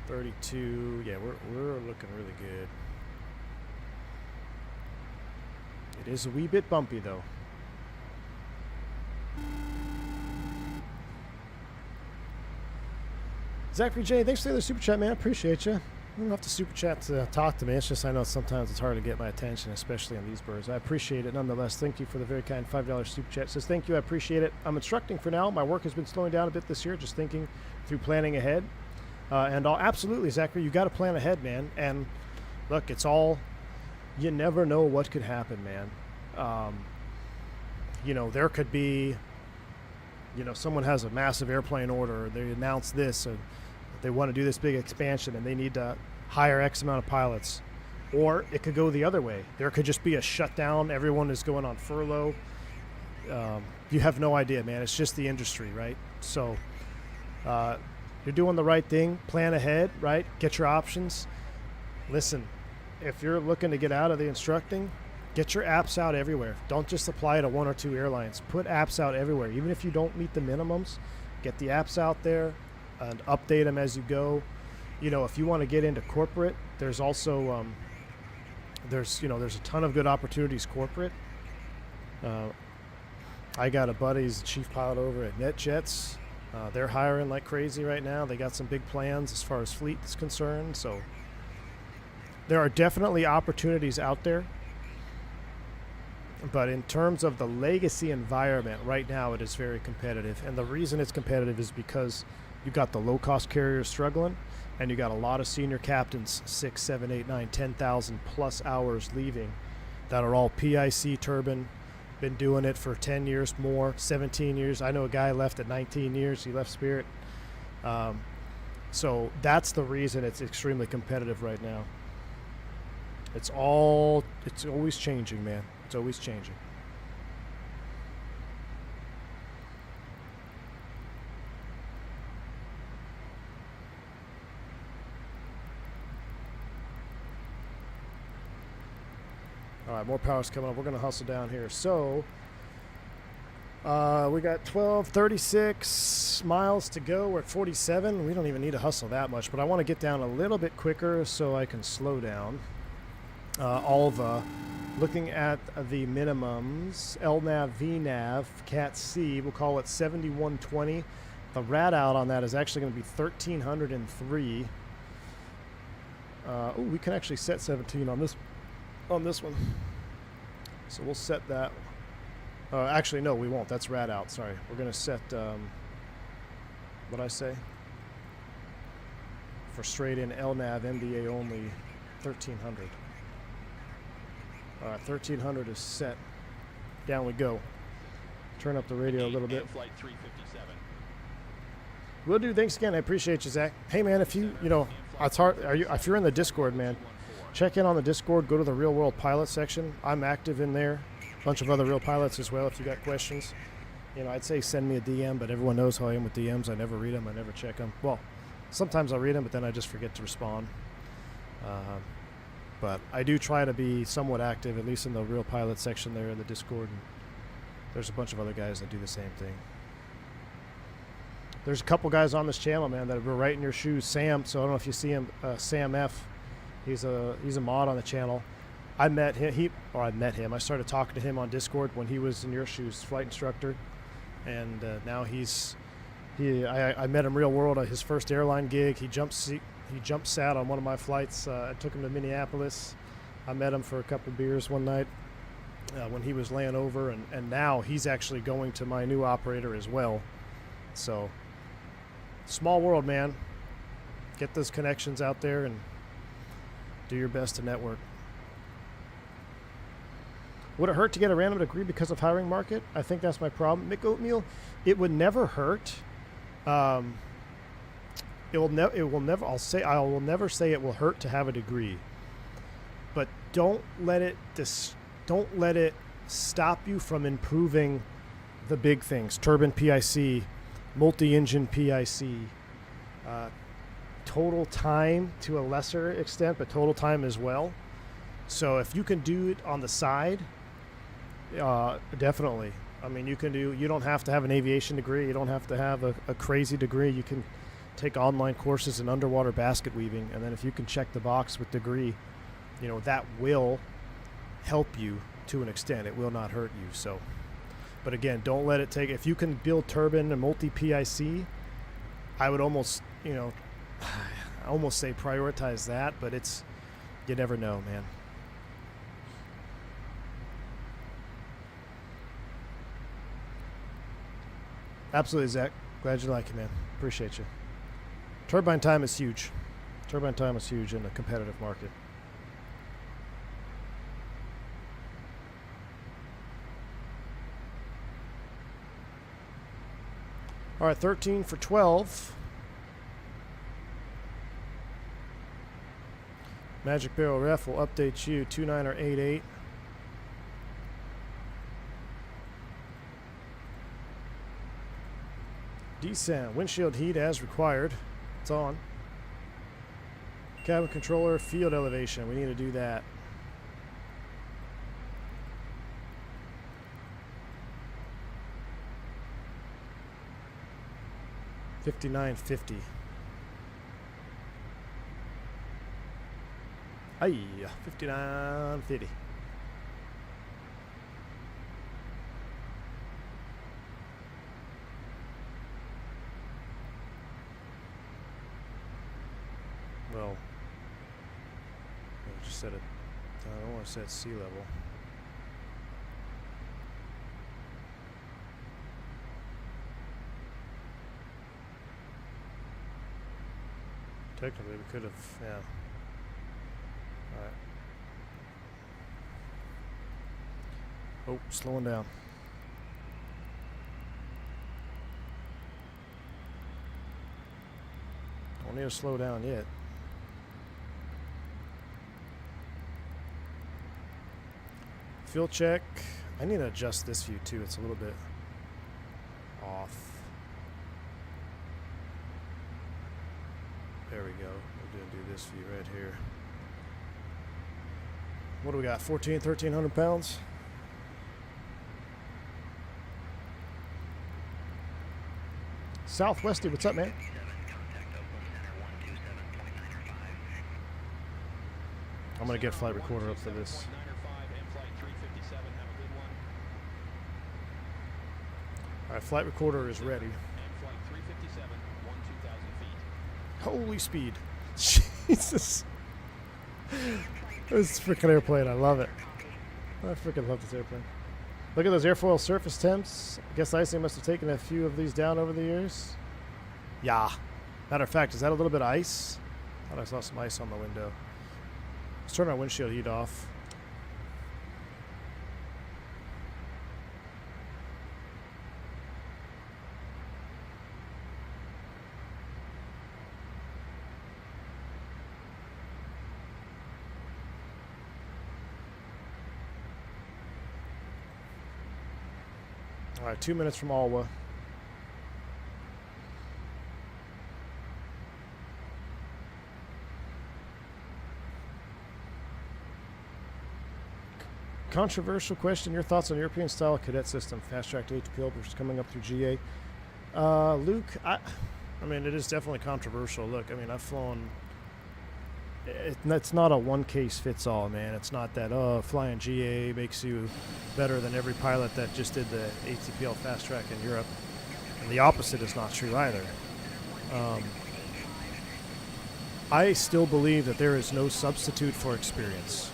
32. Yeah, we're looking really good. It is a wee bit bumpy though. Zachary J, thanks for the super chat, man. I appreciate you. You don't have to super chat to talk to me. It's just I know sometimes it's hard to get my attention, especially on these birds. I appreciate it nonetheless. Thank you for the very kind $5 super chat. It says, thank you, I appreciate it. I'm instructing for now. My work has been slowing down a bit this year, just thinking through planning ahead. And absolutely, Zachary, you got to plan ahead, man. And look, it's all, you never know what could happen, man. You know, there could be, you know, someone has a massive airplane order, or they announce this, or they want to do this big expansion and they need to hire X amount of pilots. Or it could go the other way. There could just be a shutdown. Everyone is going on furlough. You have no idea, man. It's just the industry, right? So you're doing the right thing. Plan ahead, right? Get your options. Listen, if you're looking to get out of the instructing, get your apps out everywhere. Don't just apply to 1 or 2 airlines. Put apps out everywhere. Even if you don't meet the minimums, get the apps out there and update them as you go. You know, if you want to get into corporate, there's also there's a ton of good opportunities corporate. I got a buddy, he's the chief pilot over at NetJets. They're hiring like crazy right now. They got some big plans as far as fleet is concerned. So there are definitely opportunities out there. But in terms of the legacy environment, right now it is very competitive. And the reason it's competitive is because you got the low-cost carriers struggling, and you got a lot of senior captains, 6, 7, 8, 9, 10,000 plus hours leaving, that are all PIC turbine, been doing it for 10 years more, 17 years. I know a guy left at 19 years. He left Spirit. So that's the reason it's extremely competitive right now. It's always changing, man. It's always changing. All right, more power's coming up. We're going to hustle down here. So we got 36 miles to go. We're at 47. We don't even need to hustle that much, but I want to get down a little bit quicker so I can slow down. Looking at the minimums, LNAV, VNAV, Cat C, we'll call it 7120. The rad out on that is actually going to be 1303. We can actually set 17 on this one. So we'll set that. Actually, no, we won't. That's rad out. Sorry. We're going to set, what'd I say? For straight in LNAV, MDA only, 1300. All right, 1300 is set. Down we go. Turn up the radio a little bit. Flight 357. Will do. Thanks again. I appreciate you, Zach. Hey, man, if you know, it's hard. If you're in the Discord, man, check in on the Discord. Go to the Real World Pilot section. I'm active in there. A bunch of other real pilots as well. If you got questions, you know, I'd say send me a DM, but everyone knows how I am with DMs. I never read them. I never check them. Well, sometimes I'll read them, but then I just forget to respond. But I do try to be somewhat active, at least in the Real Pilot section there in the Discord. And there's a bunch of other guys that do the same thing. There's a couple guys on this channel, man, that were right in your shoes. Sam, so I don't know if you see him, Sam F. He's a mod on the channel. I met him. I started talking to him on Discord when he was in your shoes, flight instructor, and now I met him real world at his first airline gig. He jump sat on one of my flights. I took him to Minneapolis. I met him for a couple beers one night when he was laying over, and now he's actually going to my new operator as well. So, small world, man. Get those connections out there and do your best to network. Would it hurt to get a random degree because of hiring market? I think that's my problem. Mick Oatmeal, it would never hurt. It will never. I will never say it will hurt to have a degree. But don't let it stop you from improving the big things. Turbine PIC, multi-engine PIC, total time to a lesser extent, but total time as well. So if you can do it on the side, definitely. I mean, you don't have to have an aviation degree. You don't have to have a crazy degree. You can take online courses in underwater basket weaving, and then if you can check the box with degree, you know, that will help you to an extent. It will not hurt you. So, but again, don't let it take. If you can build turbine and multi-PIC, I would almost say prioritize that, but you never know, man. Absolutely, Zach. Glad you like it, man. Appreciate you. Turbine time is huge. Turbine time is huge in a competitive market. All right, 13 for 12. Magic Barrel Ref will update you. 2988. Descent. Windshield heat as required. It's on. Cabin controller, field elevation. We need to do that. $59.50. Aye, $59.50. Well, I just set it. I don't want to set sea level. Technically, we could have, yeah. All right. Oh, slowing down. Don't need to slow down yet. Fuel check. I need to adjust this view too. It's a little bit off. There we go. We're going to do this view right here. What do we got? 1,300 pounds? Southwesty, what's up, man? I'm going to get flight recorder up for this. All right, flight recorder is ready. Holy speed. Jesus. This freaking airplane, I love it. I freaking love this airplane. Look at those airfoil surface temps. I guess icing must have taken a few of these down over the years. Yeah. Matter of fact, is that a little bit of ice? I thought I saw some ice on the window. Let's turn our windshield heat off. All right, 2 minutes from Alwa. Controversial question. Your thoughts on European style cadet system, fast track to HPL versus coming up through GA? Luke, I mean, it is definitely controversial. Look, I mean, I've flown. It's not a one case fits all, man. It's not that flying GA makes you better than every pilot that just did the ATPL fast track in Europe, and the opposite is not true either. I still believe that there is no substitute for experience.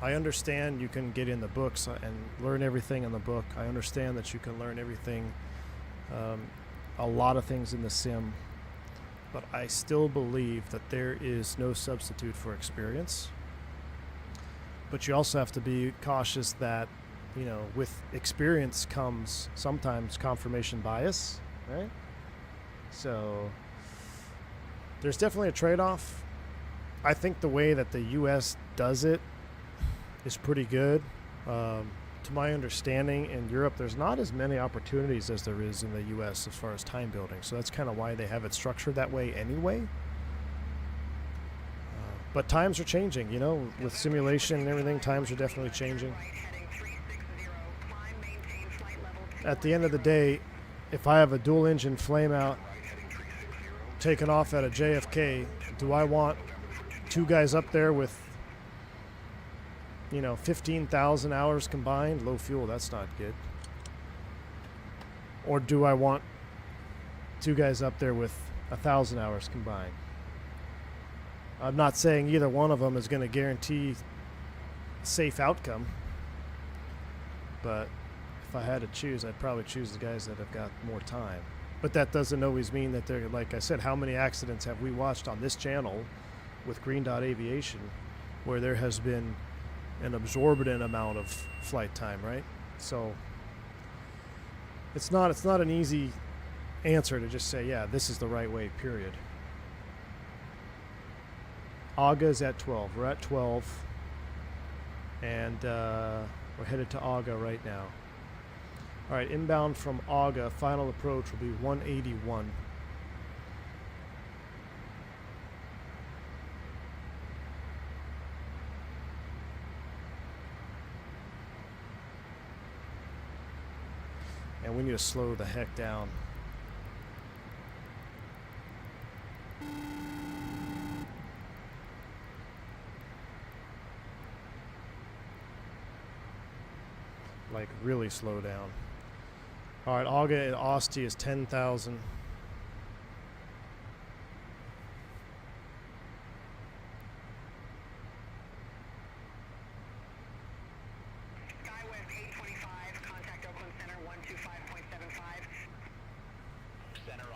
I understand you can get in the books and learn everything in the book. I understand that you can learn everything, a lot of things in the sim. But I still believe that there is no substitute for experience. But you also have to be cautious that, you know, with experience comes sometimes confirmation bias, right? So there's definitely a trade-off. I think the way that the U.S. does it is pretty good. To my understanding, in Europe, there's not as many opportunities as there is in the U.S. as far as time building. So that's kind of why they have it structured that way anyway. But times are changing, you know, with simulation and everything, times are definitely changing. At the end of the day, if I have a dual engine flame out taken off at a JFK, do I want two guys up there with, you know, 15,000 hours combined? Low fuel, that's not good. Or do I want two guys up there with 1,000 hours combined? I'm not saying either one of them is going to guarantee safe outcome, but if I had to choose, I'd probably choose the guys that have got more time. But that doesn't always mean that they're, like I said, how many accidents have we watched on this channel with Green Dot Aviation where there has been an absorbent amount of flight time, right? So it's not an easy answer to just say, yeah, this is the right way, period. AGA is at 12. We're at 12, and we're headed to AGA right now. All right, inbound from AGA, final approach will be 181. And we need to slow the heck down. Like, really slow down. All right, AGA at Asti is 10,000.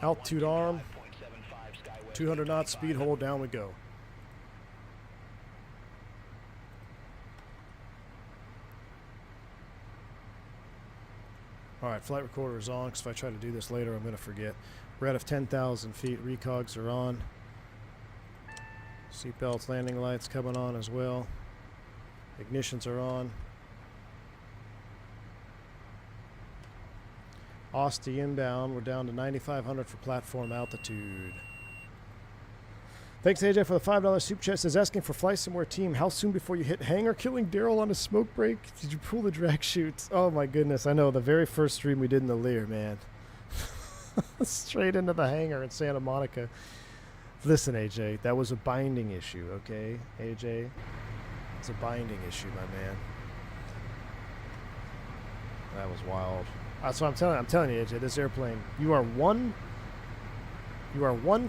Altitude arm, 200 knots, speed hold, down we go. All right, flight recorder is on, because if I try to do this later, I'm going to forget. We're out of 10,000 feet, recogs are on. Seatbelts, landing lights coming on as well. Ignitions are on. Asti inbound, we're down to 9,500 for platform altitude. Thanks, AJ, for the $5 super chat. Says, asking for flight somewhere team. How soon before you hit hangar? Killing Daryl on a smoke break? Did you pull the drag chutes? Oh, my goodness. I know. The very first stream we did in the Lear, man. Straight into the hangar in Santa Monica. Listen, AJ, that was a binding issue, okay? AJ, it's a binding issue, my man. That was wild. That's what I'm telling you, AJ, this airplane, you are one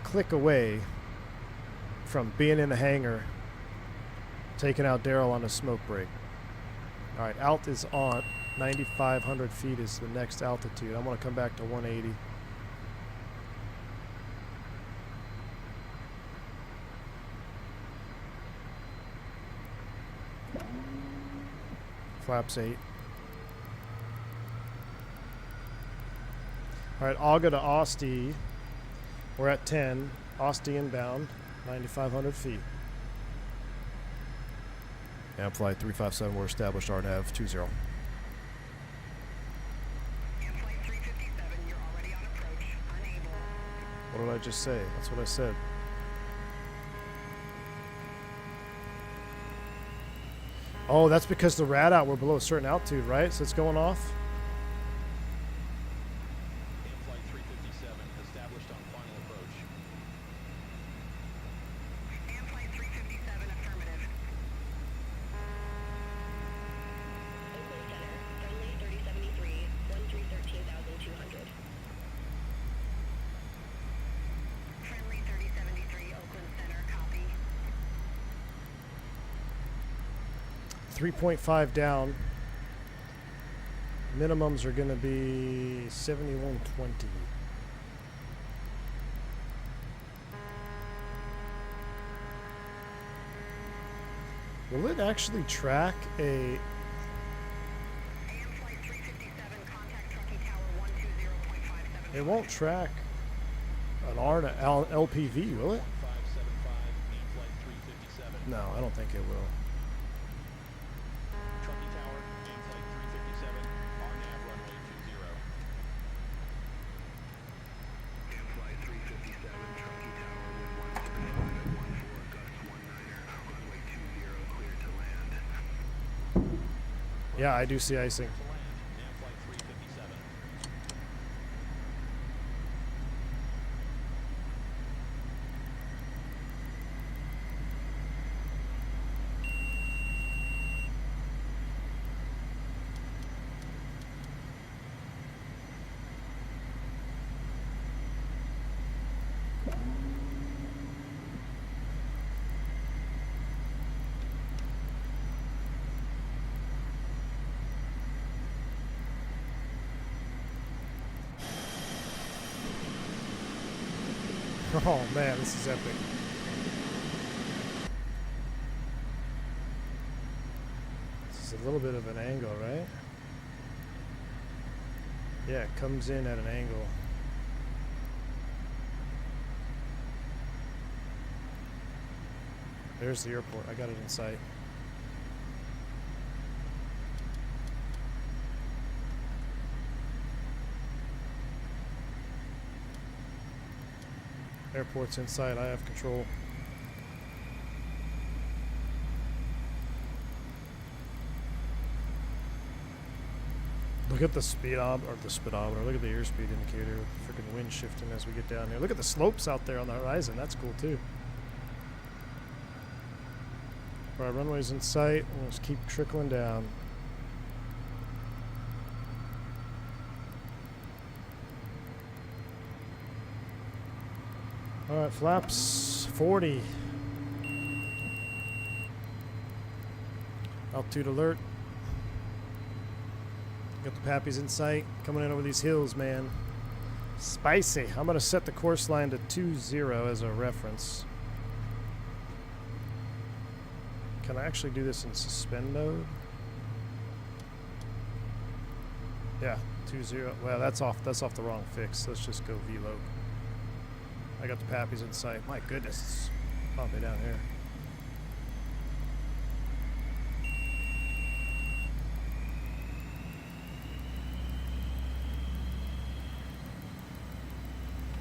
click away from being in a hangar, taking out Daryl on a smoke break. All right, alt is on. 9,500 feet is the next altitude. I'm going to come back to 180. Flaps 8. All right, AGA to Asti. We're at 10. Asti inbound, 9,500 feet. Amp flight 357, we're established RNAV 20. what did I just say? That's what I said. Oh, that's because the rad out we're below a certain altitude, right? So it's going off. Flight 357 established on final approach. And flight 357, affirmative. Oakland Center, friendly 3073, 1313,200. Friendly 3073, Oakland Center, copy. 3.5 down. Minimums are going to be 7120. Will it actually track a... AM flight 357, contact trucking tower 120.57. It won't track an R to LPV, will it? 575 and flight 357. No, I don't think it will. Trucking tower and flight 357, RNAV runway 20. And flight 357, Truckee Tower, wind 175 at 14, gusts 19er, runway 20, clear to land. Yeah, I do see icing. To land, and flight 357. Oh man, this is epic. This is a little bit of an angle, right? Yeah, it comes in at an angle. There's the airport. I got it in sight. Airport's in sight. I have control. Look at the speedometer, or the speedometer. Look at the airspeed indicator. Freaking wind shifting as we get down here. Look at the slopes out there on the horizon. That's cool too. All right, runway's in sight. We'll just keep trickling down. All right, flaps 40. Altitude alert. Got the Pappies in sight. Coming in over these hills, man. Spicy. I'm going to set the course line to 20 as a reference. Can I actually do this in suspend mode? Yeah, 20. Well, that's off the wrong fix. Let's just go velo. I got the Pappies in sight. My goodness, it's bumpy down here.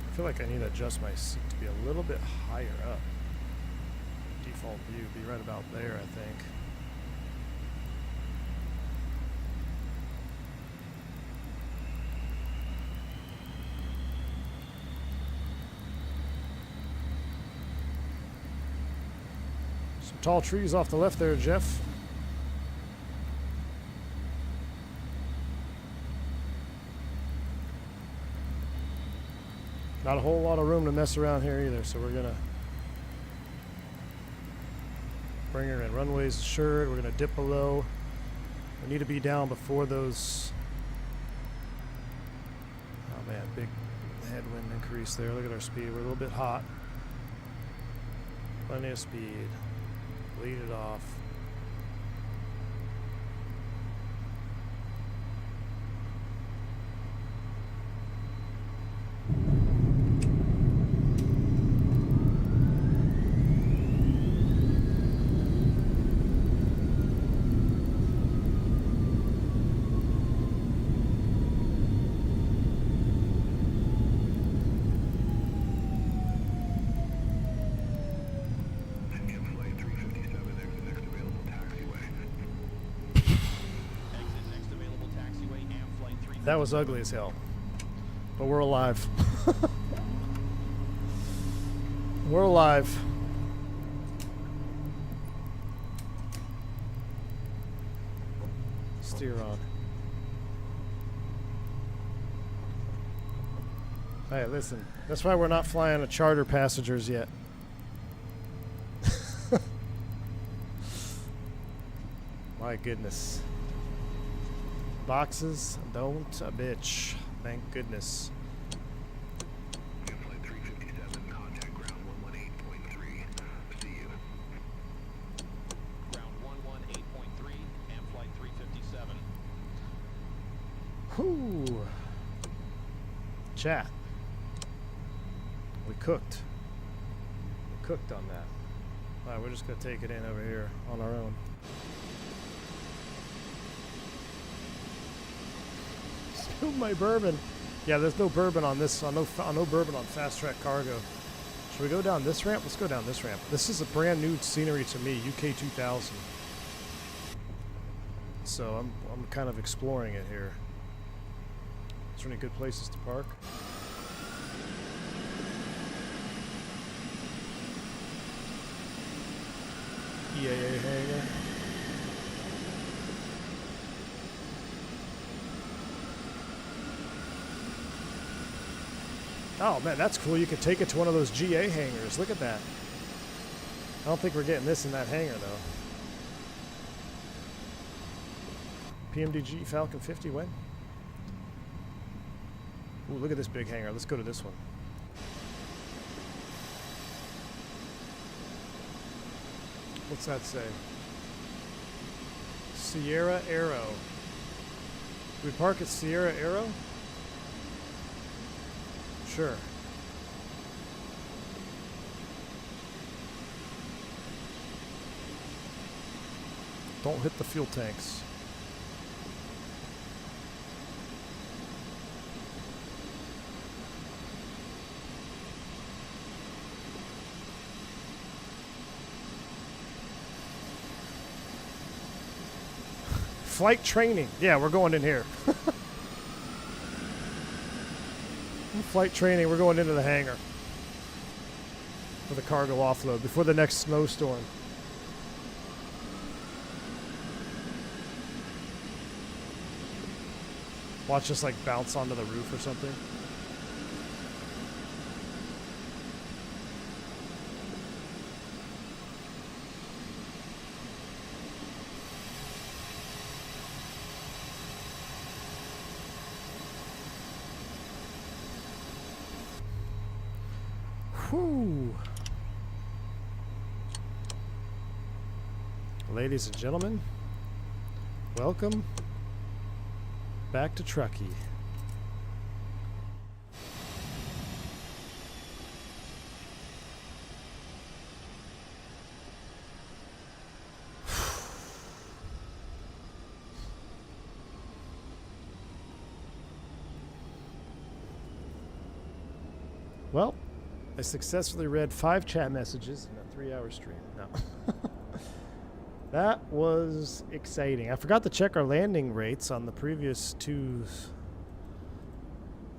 I feel like I need to adjust my seat to be a little bit higher up. Default view be right about there, I think. Some tall trees off the left there, Jeff. Not a whole lot of room to mess around here either, so we're gonna bring her in. Runway's assured. We're gonna dip below. We need to be down before those. Oh man, big headwind increase there. Look at our speed. We're a little bit hot. Plenty of speed. Lead it off. That was ugly as hell. But we're alive. We're alive. Steer on. Hey, listen. That's why we're not flying a charter passengers yet. My goodness. Boxes don't a bitch. Thank goodness. Flight 357, contact ground 118.3. See you. Ground 118.3 and flight 357. Whew. Chat. We cooked. We cooked on that. Alright, we're just going to take it in over here on our own. Spill my bourbon. Yeah, there's no bourbon on this. No bourbon on Fast Track Cargo. Should we go down this ramp? Let's go down this ramp. This is a brand new scenery to me, UK 2000. So I'm kind of exploring it here. Is there any good places to park? EAA hangar. Oh man, that's cool. You can take it to one of those GA hangars. Look at that. I don't think we're getting this in that hangar though. PMDG Falcon 50 when? Ooh, look at this big hangar. Let's go to this one. What's that say? Sierra Aero. Do we park at Sierra Aero? Sure. Don't hit the fuel tanks. Flight training. Yeah, we're going in here. Flight training, we're going into the hangar for the cargo offload before the next snowstorm. Watch us like bounce onto the roof or something. Whew. Ladies and gentlemen, welcome back to Truckee. Well, I successfully read 5 chat messages in a 3-hour stream. No. That was exciting. I forgot to check our landing rates on the previous 2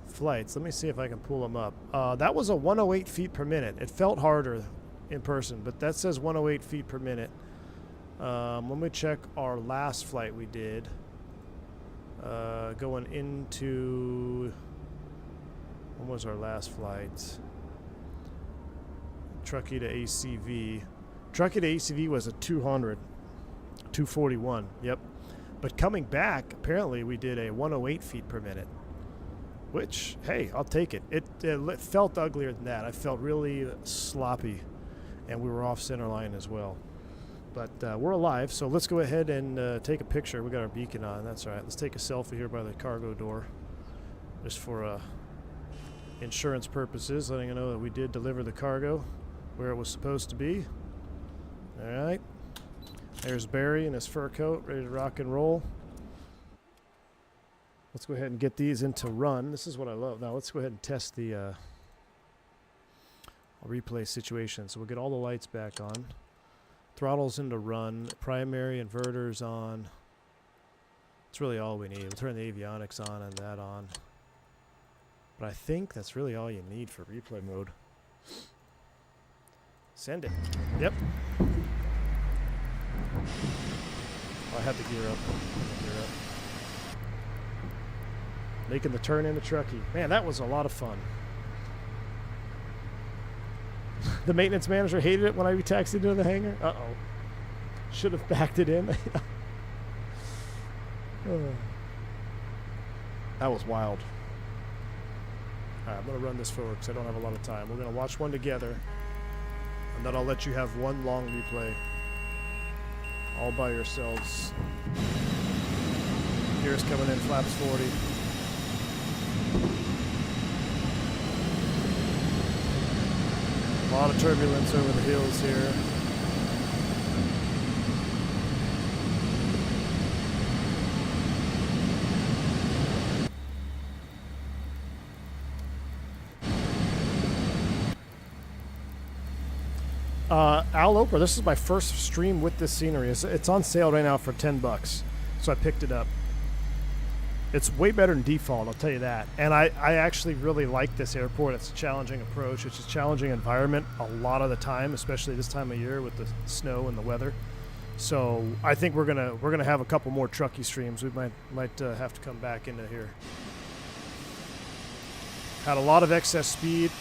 flights. Let me see if I can pull them up. That was a 108 feet per minute. It felt harder in person, but that says 108 feet per minute. Let me check our last flight we did. Going into... When was our last flight? Truckee to ACV. Truckee to ACV was a 241. Yep. But coming back, apparently we did a 108 feet per minute. Which, hey, I'll take it. It felt uglier than that. I felt really sloppy, and we were off center line as well. But we're alive, so let's go ahead and take a picture. We got our beacon on. That's all right. Let's take a selfie here by the cargo door, just for insurance purposes, letting you know that we did deliver the cargo where it was supposed to be. All right. There's Barry in his fur coat, ready to rock and roll. Let's go ahead and get these into run. This is what I love. Now let's go ahead and test the replay situation. So we'll get all the lights back on. Throttles into run. Primary inverters on. That's really all we need. We'll turn the avionics on and that on. But I think that's really all you need for replay mode. Send it. Yep. Oh, I had to gear up. Making the turn in the Truckee. Man, that was a lot of fun. The maintenance manager hated it when I taxied into the hangar. Uh-oh. Should have backed it in. That was wild. Alright, I'm going to run this forward because I don't have a lot of time. We're going to watch one together. And then I'll let you have one long replay. All by yourselves. Here's coming in, flaps 40. A lot of turbulence over the hills here. Al Oprah, this is my first stream with this scenery. It's on sale right now for $10, so I picked it up. It's way better than default, I'll tell you that. And I actually really like this airport. It's a challenging approach. It's a challenging environment a lot of the time, especially this time of year with the snow and the weather. So I think we're gonna have a couple more Truckee streams. We might have to come back into here. Had a lot of excess speed.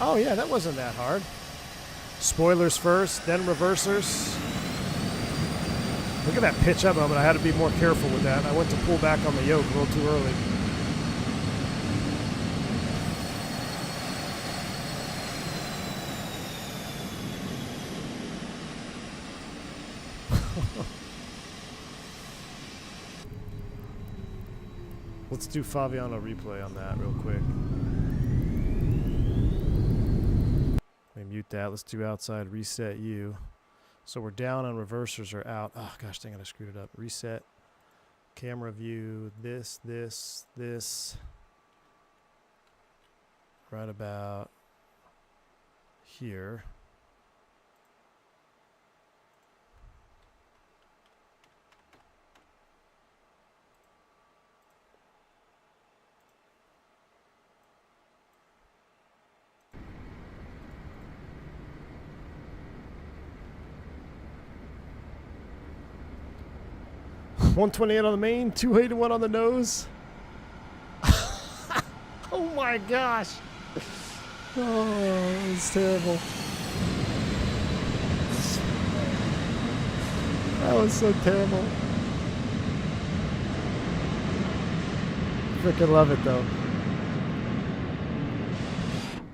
Oh yeah, that wasn't that hard. Spoilers first, then reversers. Look at that pitch up moment. I had to be more careful with that. I went to pull back on the yoke a little too early. Let's do Faviano replay on that real quick. Let me mute that. Let's do outside reset you. So we're down and reversers are out. Oh gosh, dang it, I screwed it up. Reset. Camera view. This. Right about here. $128 on the main, $281 on the nose. Oh my gosh. Oh, it's terrible. That was so terrible. Freaking love it though.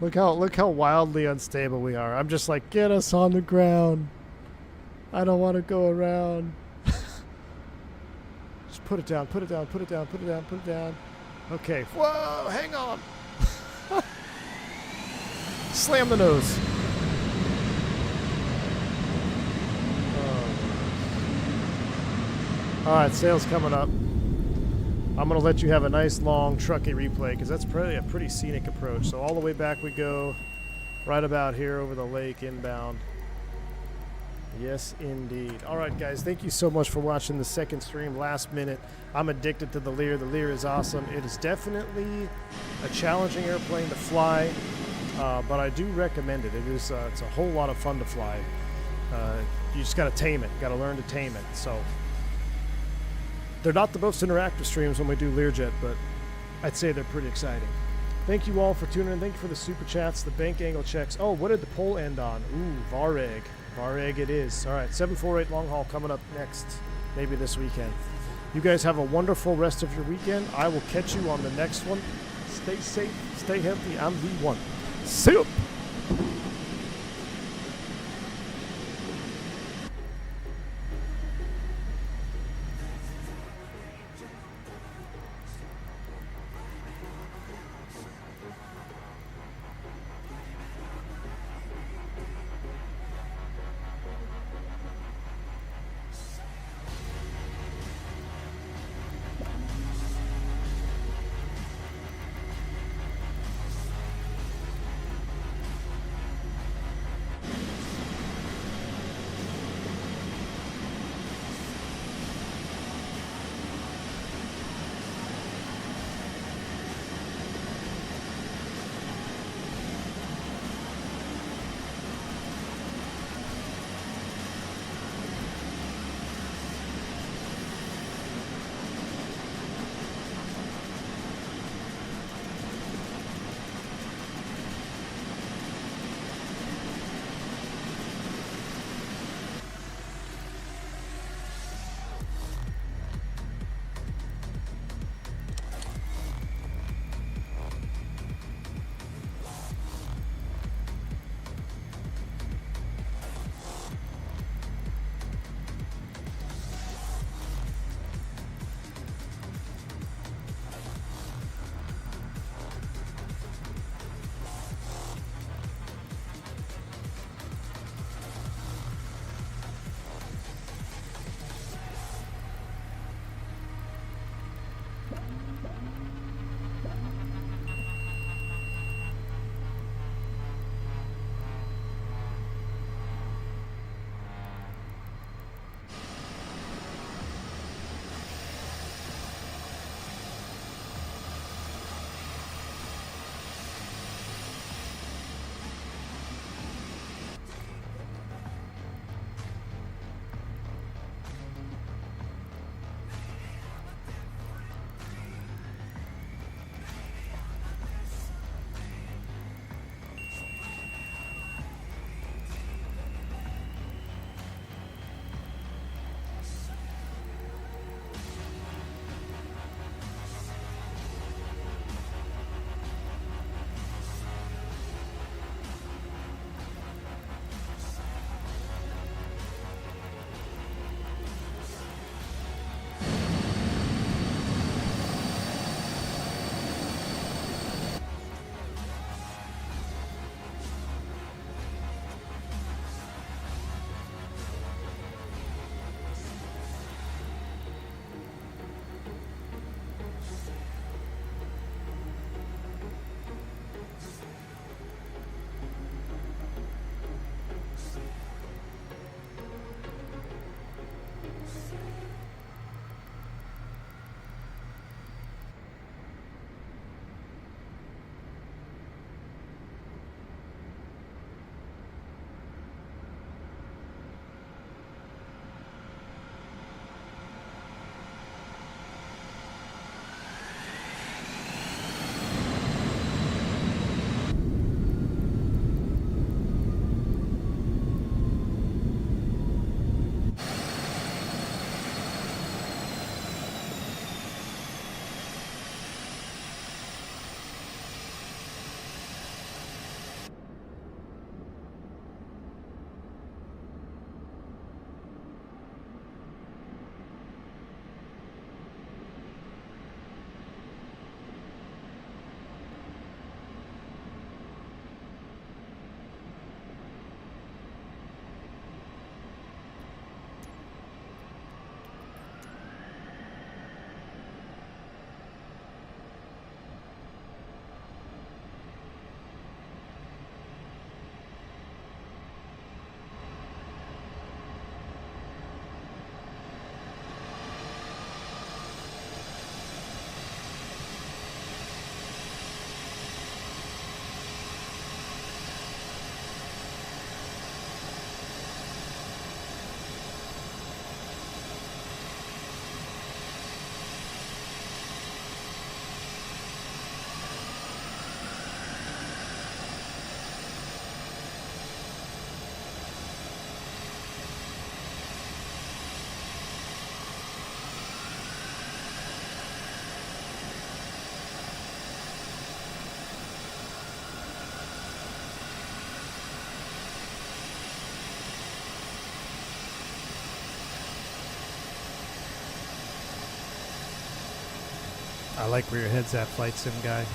Look how wildly unstable we are. I'm just like, get us on the ground. I don't want to go around. Put it down, put it down, put it down, put it down, put it down. Okay. Whoa, hang on. Slam the nose. All right, sail's coming up. I'm going to let you have a nice long Truckee replay because that's probably a pretty scenic approach. So all the way back we go, right about here over the lake inbound. Yes, indeed. All right, guys, thank you so much for watching the second stream last minute. I'm addicted to the Lear. The Lear is awesome. It is definitely a challenging airplane to fly, but I do recommend it. It's a whole lot of fun to fly. You just got to tame it. Got to learn to tame it. So they're not the most interactive streams when we do Learjet, but I'd say they're pretty exciting. Thank you all for tuning in. Thank you for the super chats, the bank angle checks. Oh, what did the poll end on? Ooh, Vareg. Vareg it is. All right, 748 long haul coming up next, maybe this weekend. You guys have a wonderful rest of your weekend. I will catch you on the next one. Stay safe, stay healthy. I'm V1. See you. I like where your head's at, Flight Sim guy.